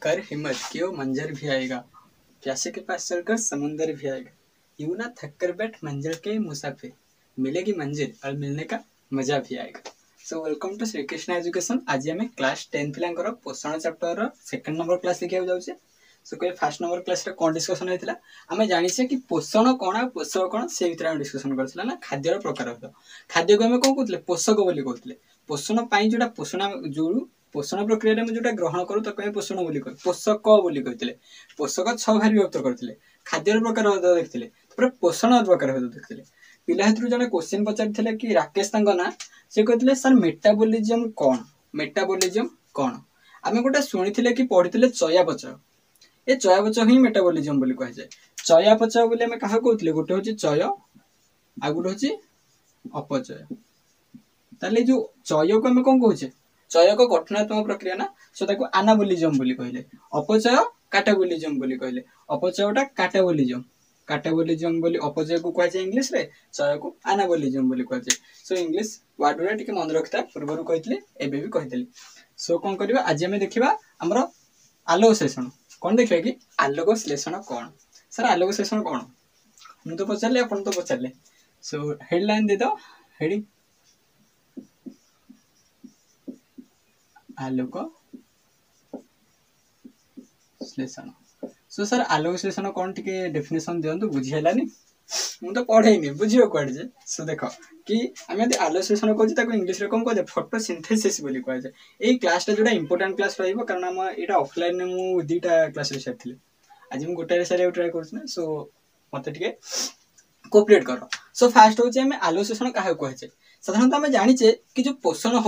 कर हिम्मत कि वो मंजर भी आएगा, प्यासे के पास चलकर समुंदर भी आएगा, यूं ना थक कर बैठ मंजिल के मुसाफिर, मिलेगी मंजिल और मिलने का मजा भी आएगा। So welcome to Shri Krishna education. आज आम क्लास 10 पिलांकर पोषण चैप्टर सेकंड नंबर क्लास लिखा जाऊे। सो कहे फास्ट नंबर क्लास कौन डिस्कसन होता है, आम जाने कि पोषण कौन आ पोषक कौन से भीतर आम डिस्कसन करथिला ना खाद्यर प्रकार होता। खाद्य को आम कौन कहते पोषक बोली कहते। पोषण पाई जोटा पोषण जो पोषण प्रक्रिया में जोटा ग्रहण करूँ ताको पोषण बोली कह पोषक बोली कहते। पोषक 6 भाग विभक्त करते। खाद्यर प्रकार देखते पोषण प्रकार देखते। पिला हेतु जने क्वेश्चन पचार कि राकेश ना से कहते सर मेटाबोलिज्म कौन, मेटाबोलिज्म कौन आम गोटे शुणी कि पढ़ी चयापचय। ये चयापचय ही मेटाबोलिज्म बोली कह जाए। चयापचय बोली आम क्या कहते गोटे हूँ चय आ गोटे हूँ अपचय। ताले जो चय को आम कौन कहे चय को गठनात्मक प्रक्रिया ना, सो ताको आनाबोलिज्म बोली कहले। अपचय काटाबोलिज्म बोली कहले। अपचयटा काटाबोलिज्म, काटाबोलिज्म बोली अपचय को कह जाए इंग्लिश रे, चय को आनाबोलिज्म बोली कह जाए। सो इंग्लिश वर्ड गुरा टिके मन रखिता पूर्व कहते एबे भी कहते। सो कौन करबा आज आम देखा आमर आलोक श्लेषण। कौन देखा कि आलोक श्लेषण कौन। सर आलोक श्लेषण कौन मुझे तो पचारे आप तो पचारे। सो हेडलाइन दे दो हेडिंग आलोक श्लेषण। सो सर आलोक श्लेषण कौन टिके डेफिनेशन दिंतु बुझीगलानी मुझे तो पढ़ेनी बुझे कौन जे। सो देख कि आम आलोक श्लेषण कहते इंग्लिश में कौन कह फोटोसिंथेसिस बोली कह जाए। ये क्लासटा जोटा इंपोर्टेंट क्लास रही कारण आम यहाँ ऑफलाइन में मुझे 2टा क्लास सारी आज मुझे गोटे सारे ट्राए कर। सो मत कोऑपरेट कर। सो फास्ट हूँ आम आलोक श्लेषण क्या कह जाए। साधारणतः आम जाचे कि जो पोषण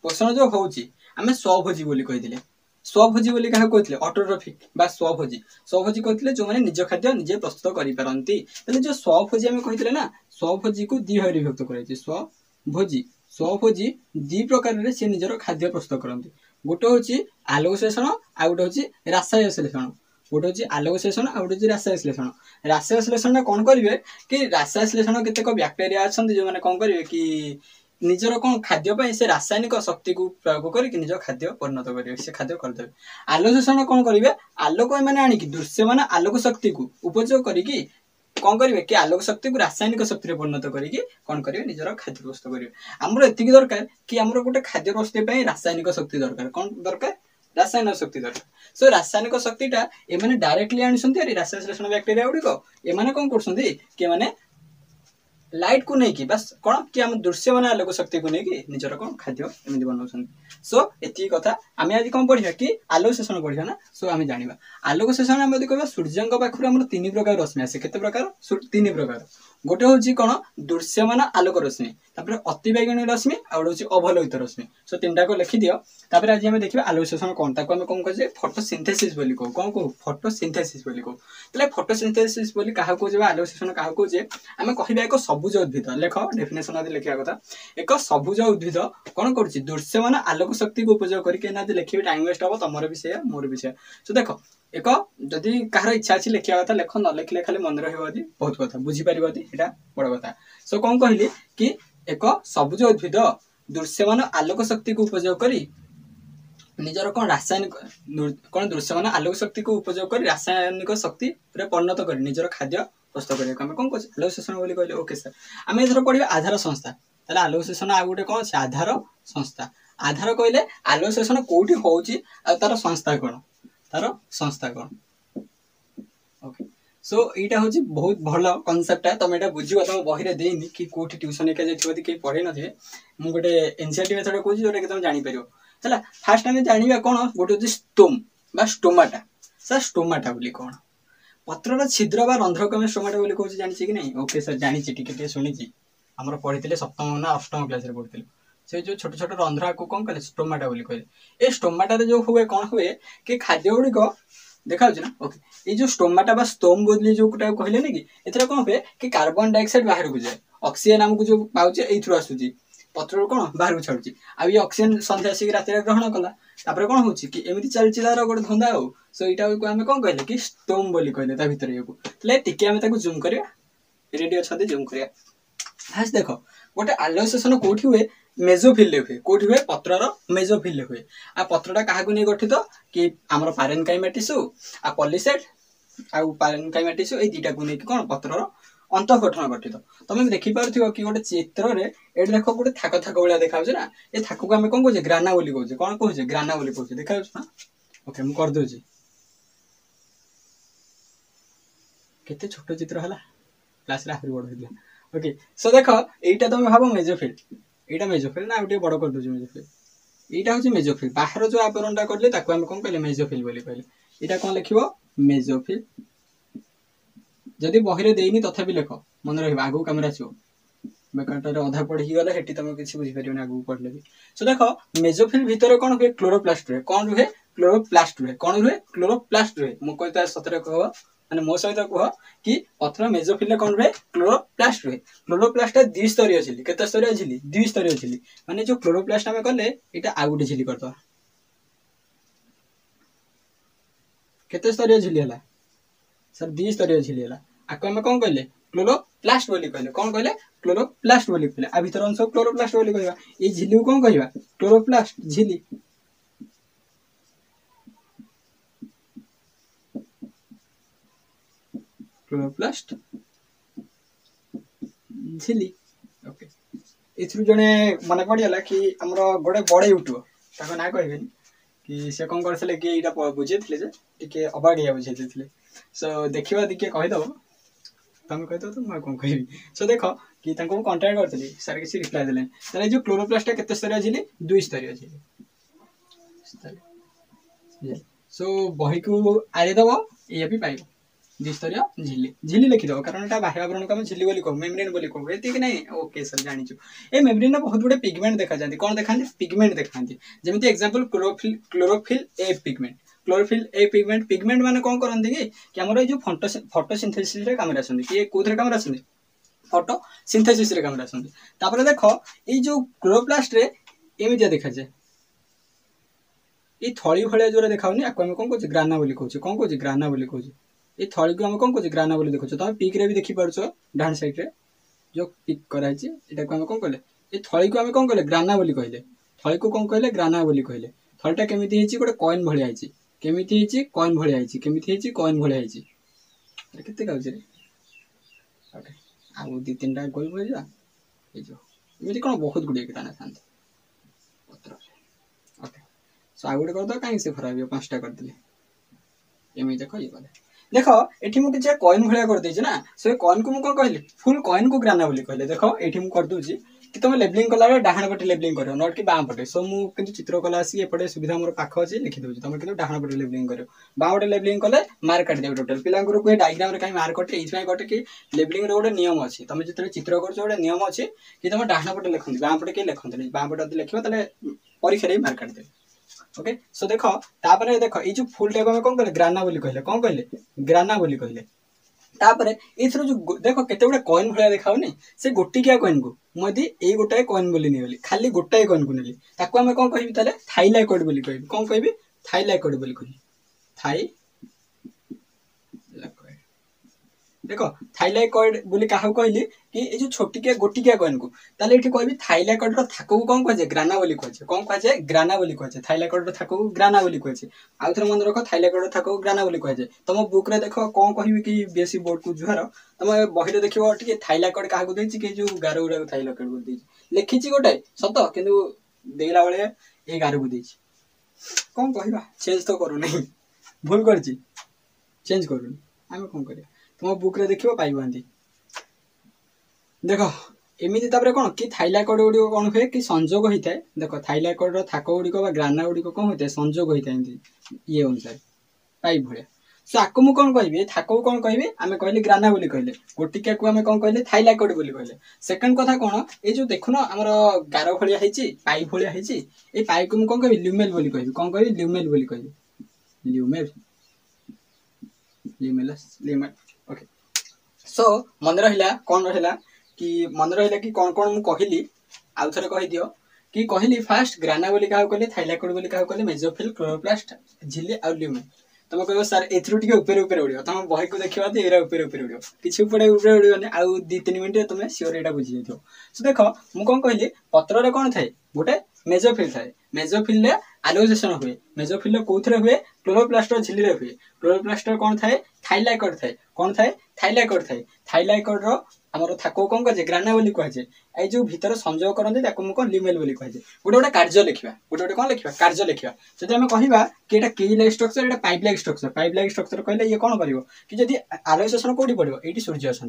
पोषण जो हूँ आम स्वभोजी बोली कहते। स्वभोजी बोली क्या कहते ऑटोट्रॉफिक बा स्वभोजी। स्वभोजी कहते जो मैंने निज खाद्य निजे प्रस्तुत करें। जो स्वभोजी आम कहते ना स्वभोजी को 2 भाग विभक्त कर। स्वभोजी स्वभोजी 2 प्रकार से निजर खाद्य प्रस्तुत करते। गोटे हूँ आलोक श्लेषण आ गोटे हूँ रासायनिक श्लेषण। गोटे हूँ आलोक श्लेषण आ गोटे हूँ रासायनिक श्लेषण। रासायनिक श्लेषण कौन करेंगे कि रासायनिक श्लेषण केतेक बैक्टेरिया अच्छा जो मैंने कौन करेंगे कि निजर कौन खाद्य से रासायनिक शक्ति को प्रयोग करके निज खाद्य परिणत करेंगे, से खाद्य करदे। आलोक श्लेषण कौन करेंगे आलोक मैंने आणिकी दृश्यमान आलोक शक्ति को उपयोग करके कौन करेंगे कि आलोक शक्ति को रासायनिक शक्ति परिणत करके कौन करेंगे निजर खाद्य प्रस्तुत करेंगे। आमर एतिकी दरकार कि आमर गोटे खाद्य प्रस्तुत रासायनिक शक्ति दरकार। कौन दरकार रासायनिक शक्ति दरकार। सो रासायनिक शक्तिटा एमाने डायरेक्टली आनी रासायनिक श्लेषण बैक्टेरिया गुड़िक एमाने कौन कर लाइट को नहीं कि बस कौन कि आम दृश्य मान आलोक शक्ति को नहीं निजर कौन खाद्य एमती बनाऊँ। सो एति कथा आम आज कौन पढ़ा कि आलोक श्लेषण पढ़ा ना। सो आम जाना आलोक श्लेषण आम कह सूर्य पाखर आम 3 प्रकार रश्मि आसे। केते प्रकार 3 प्रकार। गोटे हूँ कौन दृश्यमान आलोक रश्मि, अति बैगणी रश्मि आ गोटे हूँ अवलोहित रश्मि। सो 3टा को लिखि दियो। तापर आज आम देखा आलोक श्लेषण कौन ताको आम कौन कहे फोटोसिंथेसिस बोली कहू। कौन कहू फोटोसिंथेसिस बोली कहू। तले फोटोसिंथेसिस बोली क्या कहूँ आलोक श्लेषण क्या कहूँ आम कहवा एक सबुज उद्भिद। लेख डेफिनेशन आदि लिखा कथा एक सबुज उद्भिद कौन कर दृश्यमान आलोक शक्ति को उपयोग करके लिखे टाइम वेस्ट हम तुम भी से मोर भी से। सो देख एक जदि कहार इच्छा अच्छी लिखा कथा लेख न लिखले खाली मन रही बहुत कथा बुझीपार यहाँ बड़ कथा। सो कौन कहली कि एक सबुज उद्भिद दृश्यमान आलोक शक्ति को उपयोग कर निजर कौन रासायनिक कौन दृश्यमान आलोक शक्ति को उपयोग कर रासायनिक शक्ति परिणत कर निजर खाद्य प्रस्तुत करने कौन कह आलोक श्लेषण बोली कहले। ओके सर आम एथर पढ़ा आधार संस्था। ताले आलोक श्लेषण आ गोटे कौन आधार संस्था। आधार कहले आलोक श्लेषण कोठी होउची तार संस्था कौन, तार संस्था कौन। ओके सो यहाँ हूँ बहुत भल कनसेप्ट है। तुम यहाँ बुझ तुम बही देनी कि कौटी ट्यूशन एक कहीं पढ़े थे मुझे गोटे एनसीईआरटी मेथड कहूँ जोटा कि तुम जापर है। फास्ट आम जाना कौन गोटे हूँ स्टोम बा स्टोमाटा। सर स्टोमाटा बोली कौन पत्रर छिद्र बा रंध्र को स्टोमाटा बोली कहूँ जानी कि नहीं। ओके सर जानी टे शुणी आमर पढ़ी 7म ना 8म क्लास पढ़ी से जो छोट छोट रंध्रा को कौन कहे स्टोमाटा बोली कहले। ए स्टोमाटा जो हुए कौन हुए कि खाद्य गुड़िक देखा ना। ओके ये जो स्टोमाटा बा स्टोम बोली जो कहले कि एथरा कौन हुए कि कार्बन डाइऑक्साइड बाहर को जाए ऑक्सीजन आमको जो पाचे ये आसूँ पत्र कौन बाहर को छाड़ी आ ऑक्सीजन सन्ध्या आसिक रात ग्रहण कला तापर कौन हो एमती चलती तार गोटे धंदा हो। सो यहाँ आम कौन कहले कि स्टोम बोली कहले भितर ये टिके आम जूम करा रेडी अच्छा जूम करा। फास्ट देख गोटे आलोक श्लेषण कौटी हुए मेजोफिल हुए कोठी हुए पत्रर मेजोफिल हुए आ पत्रटा काहाकू नहीं गठित कि आमर पारेनकाइमा टिश्यू आ पॉलिसेट आ पारेनकाइमा टिश्यू ए दुटा को नहीं कौन पत्रर अंत गठन गठित तुम देखी पार्थिव कि गोटे चित्र रे एठी देखो गोटे थाक थाक भाया देखा ना ए थाक को आम कौन कहे ग्राना बोली कहे कौन कहे ग्राना बोली कहे देखा ना ओके मु कर दूची केते छोट चित्र हला क्लास रे आहुरी बड़ होइला ओके सो देखो एटा तुम भाबो मेजोफिल एटा मेजोफिल ना गोटे बड़ कर दूची मेजोफिल एटा होची मेजोफिल बाहर जो आवरणटा करले ताको हम कोन कहले मेजोफिल बोली कहले एटा कोन लिखिबो मेजोफिल जदि बही रे देइनी तथापि लेख मन रहबा आगु कैमरा छो बेकाटर अधा पढ़ी गला हेटी तुम किछि बुझि परियोनी आगु पढ़ले भी सो देखो मेजोफिल भीतर कोन हुए क्लोरोप्लास्ट रे कोन रुहे क्लोरोप्लास्ट रे कोन रुहे क्लोरोप्लास्ट रे मो कहता सतरे कह माने मो सहित कह कि पत्र मेजोफिल कोन रुहे क्लोरोप्लास्ट रुहे क्लोरोप्लास्ट द्वि स्तरीय झिल्ली केते स्तरीय झिल्ली द्वि स्तरीय झिल्ली माने जो क्लोरोप्लास्ट हम करले एटा आ गुटे झिल्ली करतो केते स्तरीय झिल्ली हला सर द्वि स्तरीय झिल्ली हला आको हम कोन कहले क्लोरोप्लास्ट बोली कहले कोन कहले क्लोरोप्लास्ट बोली कहले आ भीतर अंश क्लोरोप्लास्ट बोली कहबा ए झिल्ली को कोन कहबा क्लोरोप्लास्ट झिल्ली क्लोरोप्लास्ट झिल्ली ओके एथरु जने मने पडियला कि हमरो गोडे बडे यूट्यूब ताको ना कहबेनी कि से कोन करथले कि एटा बुझेथले जे टिके अबाडिया बुझेथले सो देखिबा दिके कहि दबो तुम कहि दो तो मैं कोन कहबी सो देखो कि ताको कांटेक्ट करथली सर किसी रिप्लाई देले तने जो क्लोरोप्लास्ट केते स्तरीय झिल्ली दुई स्तरीय झिल्ली सो बही को आरे दबो ए भी पाइबो द्विस्तरीय झिल्ली झिल्ली लिखि दो कारण एटा बाह्य आवरण को हम झिल्ली बोली कहू मेम्ब्रेन बोली कहू एति कि नहीं ओके सर जानि छु ए मेम्ब्रेन में बहुत गुडे पिगमेंट देखा जांती कोन देखांती pigment देखांती जेमिति example chlorophyll A pigment chlorophyll A pigment pigment माने कोन करंती कि हमर जो फोटोसिंथेसिस रे काम रासंती कि कोथरे काम रासंती फोटोसिंथेसिस रे काम रासंती तापर देखो ए जो क्लोरोप्लास्ट रे एमितिया देखा जाय ए थळी भळिया जोरे देखाउनी आको हम कोन कहू ग्राना बोली कहू कोन कहू ग्राना बोली कहू ए थळी को हम कोन कहू ग्राना बोली देखो तुम पिक रे भी देखि परछो डान साइड रे जो पिक कराइ छी एटा को हम कोन कहले ए थळी को हम कोन कहले ग्राना बोली कहले थळी को कोन कहले ग्राना बोली कहले थळीटा केमिति हिची गोटे कॉइन भळिया हिची केमिति हिची कॉइन भळिया हिची केमिति हिची कॉइन भळिया हिची अरे केते गाउछ रे ओके आ दि तीनटा गोल भइ जा ए जो एमिति कोन बहुत गुडी ग्राना थांत पत्र ओके सो आ गुडी कर दो काई से खराब हो पांचटा कर दिले एमिति देखो ये बाले देखो एठी मु किछ कॉइन भळिया कर देछि ना सो कॉइन को मु कोन कहली फुल कॉइन को ग्राना बोली कहले देखो एठी मु कर दोछि कि तुम लेबलिंग कला डाहाण पटे लेबलिंग करियो नोट कि बाम पटे सो मु किंतु चित्र कला आसी एपटे सुविधा मोर पाख अछि लिखि दोछि तुम किंतु डाहाण पटे लेबलिंग करियो बाम पटे लेबलिंग कले मार्क काट देबो टोटल पिलां को कोइ डायग्राम रे काई मार्क कटे इछ कटे कि लेबलिंग रे गोटे नियम अछि तुम जितरे चित्र करछो गोटे नियम अछि कि तुम डाहाण पटे लेखंती बाम पटे के लेखंती बाम पटे लेखिबो तले परीक्षा रे मार्क काट देबो ओके सो देखो तापरे देखो ए जो फुल टाइप में कोन कहले ग्राना बोली कहले ग्राना बोली कहले तापरे एथरो जो देखो केते गुडा कॉइन भलिया देखाउनी से गोटी किया कॉइन को मदी ए गोटाए कॉइन बोली नेली खाली गोटाए कॉइन को नेली ताको हम कोन कहिबी ताले थाइलाइकोइड बोली कहबी कोन कहबी थाइलाइकोइड बोली कहबी थाई देखो थाइलाइकोइड बोली काहू कहली कि ए जो छोटिकिया गोटिकिया कॉइन को ताले एठी कहबी थाइलाइकोइड रो थाको कोन कहजे ग्राना बोली कहजे कोन कहजे ग्राना बोली कहजे थाइलाइकोइड रो थाको ग्राना बोली कहजे आ थरे मन रखो थाइलाइकोइड रो थाको ग्राना बोली कहजे तुम बुक रे देखो कोन कहबी कि बेसी बोर्ड को जुहार तुम बही रे देखिबो टिके थाइलाइकोइड काहू देछि कि जो गारो उडा थाइलाइकोइड बोली देछि लिखिछि गोटे सत किंतु देला बळे ए गारो को देछि कोन कहबा चेंज तो करू नहीं भूल करछि चेंज करू हम कोन करिया तुम बुक रे देखिबो पाइबांती देखो एमिति तापरे कोन कि थाइलाइकोइड गुडी कोन होय कि संजोग होइताय देखो थाइलाइकोइड रो थाको गुडी को बा ग्राना गुडी को कोन होइताय संजोग होइताय ये अनुसार पाइप भलिया सो आको मु कोन कहबी थाको कोन कहबी आमे कहली ग्राना बोली कहले गोटिका को आमे कोन कहले थाइलाइकोइड बोली कहले सेकंड कथा कोन ए जो देखुनो हमर गारो भलिया हेची पाइप भलिया हेची ए पाइप को मु कोन कहबी ल्यूमेल बोली कहबी कोन कहबी ल्यूमेल बोली कहबी ल्यूमेल ल्यूमेल ओके सो मन रहिला कोन रहिला कि मन रहिला कि कोन कोन मु कहली आउ थरे कहि दियो कि कहली फास्ट ग्राना बोली काहू कहले थाइलाइकोइड बोली काहू कहले मेजोफिल क्लोरोप्लास्ट झिल्ली आ ल्यूमेन तुम कह सर एपरे उपरे उड़ो तुम बही को देखा एरा उपरे उड़ो किसी उपरे उड़ोनी आउ 2-3 मिनट तुम सियोर यहाँ बुझी जाइए। सो देख मुझे कौन कहली पत्र कौन थाए गोटे मेजोफिल थाए मेजोफिल आलोसेशन हुए मेजोफिल कौन हुए क्लोरोप्लास्ट झिल्ली हुए क्लोरोप्लास्ट कौन थाए थाइलाकॉइड थाए कौन थाए थाइलाकॉइड थाए थाइलाकॉइड आमर थाको कौन कहे ग्राना बोली कहुए ये जो भितर संयोग करते कौन लिमेल बोली कहुए गोटे गोटे कार्य लिखा गोटे गोटे कौन लिखा कार्य लिखा जब आम कहवा कि ये केई लाइक स्ट्रक्चर ये पाइप लाइक स्ट्रक्चर कहले ये कौन कर कि जब आलोसेशन कौटी पड़ो ये सूर्य अच्छा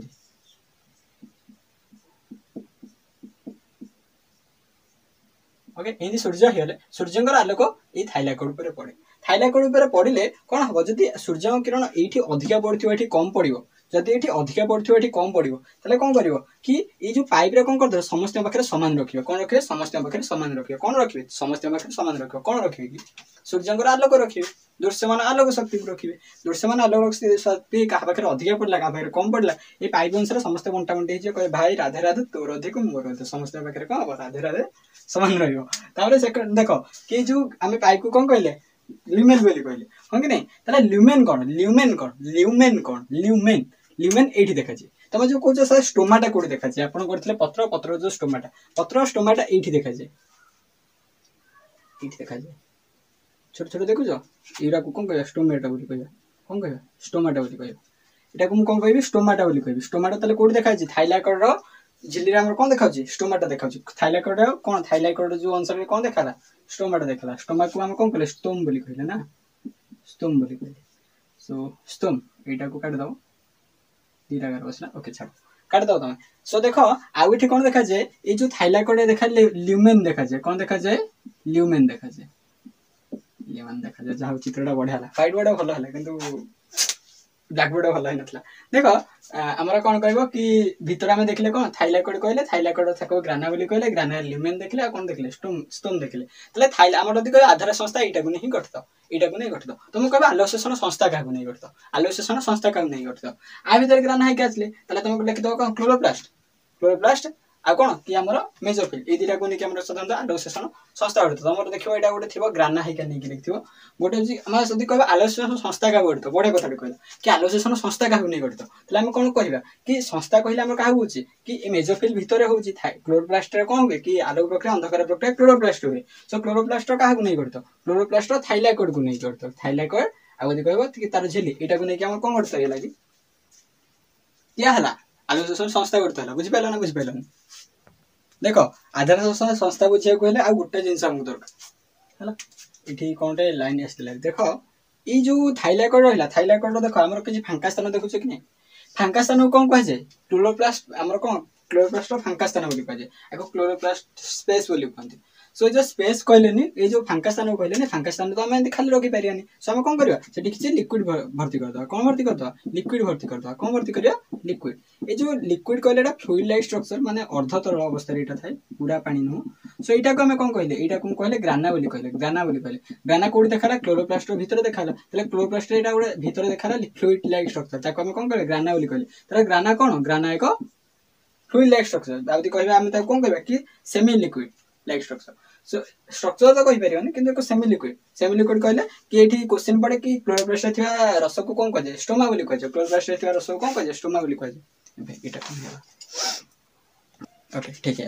ओके ये सूर्य होले सूर्य आलोक ये थाइलाकॉइड पर पड़े थाइलाकॉइड पर पड़े कौन हम जब सूर्य किरण ये अधिका पड़ो ये कम पड़ो जदि ये अधिका पड़ो ये कम पड़ो तेल कौन कर कि ये जो पाइप रे कौन कर समस्त पाखे सामान रखिए कौन रखिए समस्त पाखे सामान रखिए कौन रखिए समस्त पाखे सामान रखिए कौन रखिए कि सूर्य आलोक रखिए दृश्यमान आलोक शक्ति रखिए दृश्यमान आलोक शक्ति क्या पाखे अधिका पड़ा क्या पाखे कम पड़ा ये पाइप अनुसार समस्त बंटा बंटी कहे भाई राधे राधे तोर अधिक मोर अधिक समस्त पाखे कौन हम राधे राधे सामान रहा देख कि जो आम पाइप को कौन कहले ल्यूमेन बोली कहले हाँ कि नहीं ताले ल्यूमेन कौन ल्यूमेन कौन ल्यूमेन कौन ल्यूमेन ल्यूमेन ये देखा तुम जो कौच सर स्टोमाटा कौट देखा आप करते पत्र पत्र जो स्टोमाटा ये देखा देखा छोट छोट देखुच यहाँ को कौन कह स्टोमेटा बोली कह कौन कह स्टोमाटा बोली कह यहाँ मुझे कौन कह स्टोमाटा बोली कह स्टोमाटा ताले कौट देखा थाइलाकॉइड झिल्ली आम कौन देखा स्टोमाटा देखा थाइलाकॉइड कौन थाइलाकॉइड जो अनुसार कौन देखा स्टोमाटा देखा स्टोमा को आम कौन कहले स्टोम बोली कहले ना स्टोम बोली कहले सो स्टोम यहाँ को काटिदेव दीटा गार बस ना ओके छाड़ काटिदेव तुम सो देख आउ ये कौन देखा जाए ये जो थाइलाकॉइड देखा ल्यूमेन देखा जाए कौन देखा जाए ल्यूमेन देखा जाए ल्यूमेन देखा जाए जहाँ चित्रटा बढ़िया व्हाइट बोर्ड भल है कि ब्लैक बोर्ड भल होता देख आमर कौन कह कि भितर आम देखले कौन थाइलाकॉइड कहले थाइलाकॉइड था ग्राना बोली कहले ग्राना ल्यूमेन देखले कौन देखले स्टोन देखले तेल आम जब कह आधार संस्था यहाँ को नहीं गठित यहाँ को नहीं गठित तो मुझे कह आलोसेशन संस्था क्या नहीं गठित आलोसेशन संस्था क्या नहीं गठित आ भर ग्राना है आसले तुम लिखिद कौन क्लोरोप्लास्ट आ कौन कि आम मेजोफिल ये दुटा को लेकिन साधारण आलोसेशन संस्था गठित तुम देखो यहाँ गोटे थी ग्राना है लिखिथ गोटे जब कह आलोसेशन संस्था क्या गठित बढ़िया कथा कहला कि आलोसेशन संस्था क्या नहीं गठित तेल आम कौन कह कि संस्था कहले आम क्या हूँ कि मेजोफिल भितर हूँ क्लोरोप्लास्ट कौन हुए कि आलोक प्रक्रिया अंधकार प्रक्रिया क्लोरोप्लास्ट हुए सो क्लोरोप्लास्ट क्या नहीं गठित क्लोरोप्लास्ट थाइलाकॉइड को नहीं गठित थाइलाकॉइड आगे कह कि तार झिल्ली यहाँ को लेकिन आम कौन गठित लगी क्या है आलोसेशन संस्था गठित है बुझिपार ना बुझिपार देख आधार संस्था बुझे कहले आ गोटे जिन दरकार है ये कौन लाइन आसला देख ये जो थाइलाकॉइड रहा थाइलाकॉइड देख आम किसी फांका स्थान देखुच कि नहीं फांका स्थान को कौन कहुए क्लोरोप्लास्ट आम कौन क्लोरोप्लास्ट फांका स्थान बोली कहुए आपको क्लोरोप्लास्ट स्पेस बोली कहते सो जो स्पेस कहलेनी ये जो फांका स्थान कहले फांका स्थान तो आम खाली रखी पारानी सो आम कौन करवा किसी लिक्विड भर्ती करदे कौन भर्ती करदे लिक्विड भर्ती करदे कौन भर्ती करिया लिक्विड ये जो लिक्विड कहले फ्लूइड लाइक स्ट्रक्चर माने अर्धतरल अवस्था यहाँ थाए पूरा पानी नुह सो यहाँ को आम कौन कहले यहाँ को कहले ग्राना बोली कहले ग्राना कौट देखा क्लोरोप्लास्ट भीतर देखा क्लोरोप्लास्ट यहाँ गोटे भीतर देखा फ्लूइड लाइक स्ट्रक्चर ताको आम कौन कहले ग्राना बोली कहले ग्राना कौन ग्राना एक फ्लूइड लाइक स्ट्रक्चर आदि कहबा आम कौन कहबा कि semi liquid like structure so structure तो कहि परिबनी किंतु एक सेमी लिक्विड कहले कि एठी क्वेश्चन पड़े कि क्लोरोप्लास्ट थिया रस को कौन कहे स्टोमा बोली कहे क्लोरोप्लास्ट थिया रस को कौन कहे स्टोमा बोली कहे एटा ओके ठीक है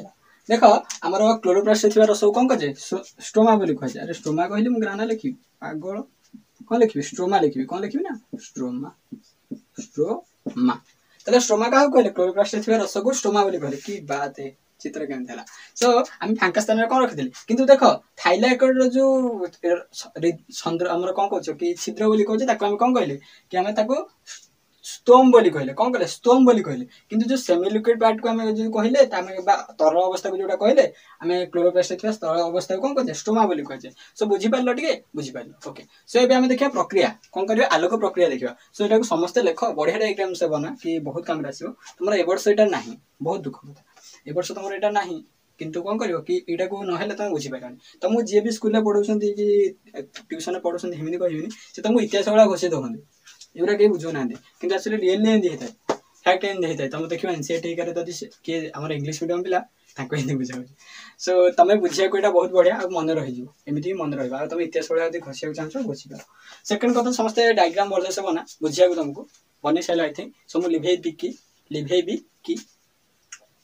देख आमर क्लोरोप्लास्ट थिया रस को कौन कहे स्टोमा बोली कहे अरे स्टोमा कहले मु ग्राना लिखि पागल कौन लिखि स्ट्रोमा लिखि कौन लिखि ना स्ट्रोमा तले स्ट्रोमा का कहले क्लोरोप्लास्ट थिया रस को स्टोमा बोली कहले की बात है चित्र केमती है सो आम फांका स्थान कौन रखी किंतु देख थाइलाकॉइड जो चंद्र आम कौन कह कि छिद्र बोली कहे आम कौन कहले कि आम स्टोम बोली कहले कौन कहले स्टोम बोली कहले किंतु जो सेमी लिक्विड पार्ट को आम जो कहले तरल अवस्था को जोटा कहले आम क्लोरोप्लास्ट थिया तरल अवस्था को कौन कहे स्टोमा बोली कहे सो बुझीपार टे बुझीपार ओके सो ये आम देखिए प्रक्रिया कौन कर आलोक प्रक्रिया देखा सो यहाँ समस्ते लेख बढ़िया डायग्राम से बना कि बहुत काम आसो तुम ए वर्ष यहाँ ना बहुत दुख कथा ए वर्ष तुम यहाँ ना किंतु कौन कर कि यहाँ को ना तुम बुझीपार तुमको जी भी स्कूल पढ़ाऊँ कि ट्यूशन पढ़ाऊँ हिमी कहनी से तुमको इतिहास भाया घोषे देखते एगुरा कहीं बुझुना कि एक्चुअली रियल एमती होता है फैक्ट एमती होता है तुम देखो एनसीईआरटी किए आम इंग्लिश मीडियम पिला ତାଙ୍କୁ ଏମିତି ବୁଝାଉଛି। ସୋ ତମେ ବୁଝିବାକୁ ଏଇଟା ବହୁତ ବଢ଼ିଆ ଆଉ ମନେ ରହିଯିବ, ଏମିତି ବି ମନେ ରହିବ। ଆଉ ତମେ ଇତିହାସ ଭଳିଆ ଯଦି ଘଷିବାକୁ ଚାହୁଁଛ ବୁଝିପାର। ସେକେଣ୍ଡ କଥା, ସମସ୍ତେ ଡାଇଗ୍ରାମ ଭଲସେ ବନା, ବୁଝିବାକୁ ତମକୁ ବନେଇ ସାରିଲା ଆଇ ଥିଙ୍କ। ସୋ ମୁଁ ଲିଭେଇବି କି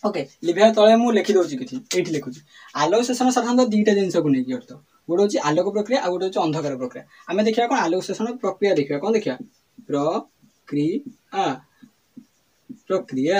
ଓକେ, ଲିଭେଇବା ତଳେ ମୁଁ ଲେଖି ଦଉଛି କିଛି, ଏଇଠି ଲେଖୁଛି। ଆଲୋକ ଶୋଷଣ ସାଧାରଣତଃ ଦିଟା ଜିନିଷକୁ ନେଇକି ଅର୍ଥ। ଗୋଟେ ହଉଛି ଆଲୋକ ପ୍ରକ୍ରିୟା ଆଉ ଗୋଟେ ହଉଛି ଅନ୍ଧକାର ପ୍ରକ୍ରିୟା। ଆମେ ଦେଖିବା କ'ଣ ଆଲୋକ ଶୋଷଣ ପ୍ରକ୍ରିୟା ଦେଖିବା, କ'ଣ ଦେଖିବା? ପ୍ରକ୍ରିୟା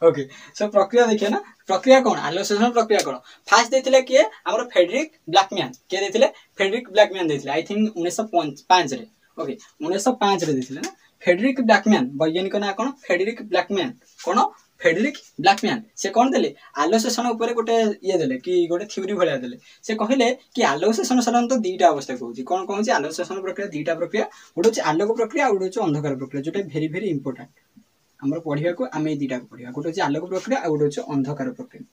ଓକେ। ସୋ ପ୍ରକ୍ରିୟା ଦେଖିବା ନା, ପ୍ରକ୍ରିୟା କ'ଣ? ଆଲୋକ ଶୋଷଣ ପ୍ରକ୍ରିୟା କ'ଣ? ଫାଷ୍ଟ ଦେଇଥିଲେ କିଏ? ଆମର ଫ୍ରେଡରିକ୍ ବ୍ଲାକମ୍ୟାନ। କିଏ ଦେଇଥିଲେ? ଫ୍ରେଡରିକ୍ ବ୍ଲାକମ୍ୟାନ ଦେଇଥିଲେ ଆଇ ଥିଙ୍କ 1905 ରେ। ଓକେ, 1905 ରେ ଦେଇଥିଲେ ନା ଫ୍ରେଡରିକ୍ ବ୍ଲାକମ୍ୟାନ। ବୈଜ୍ଞାନିକ ନାଁ କ'ଣ? Frederick Blackman. କ'ଣ? Frederick Blackman. ସେ କ'ଣ ଦେଲେ? ଆଲୋକ ଶୋଷଣ ଉପରେ ଗୋଟେ ଇଏ ଦେଲେ, କି ଗୋଟେ ଥିଓରି ଭଳିଆ ଦେଲେ। ସେ କହିଲେ କି ଆଲୋକ ଶୋଷଣ ସାଧାରଣତଃ ଦିଟା ଅବସ୍ଥା କହୁଛି। କ'ଣ କହୁଛି? ଆଲୋକ ଶୋଷଣ ପ୍ରକ୍ରିୟା ଦିଟା ପ୍ରକ୍ରିୟା, ଗୋଟେ ହଉଛି ଆଲୋକ ପ୍ରକ୍ରିୟା ଆଉ ଗୋଟେ ହଉଛି ଅନ୍ଧକାର ପ୍ରକ୍ରିୟା, ଯୋଉଟା ଭେରି ଭେରି ଇମ୍ପୋର୍ଟାଣ୍ଟ ଆମର ପଢିବାକୁ। ଆମେ ଏଇ ଦିଟାକୁ ପଢିବା, ଗୋଟେ ହଉଛି ଆଲୋକ ପ୍ରକ୍ରିୟା ଆଉ ଗୋଟେ ହଉଛି ଅନ୍ଧକାର ପ୍ରକ୍ରିୟା।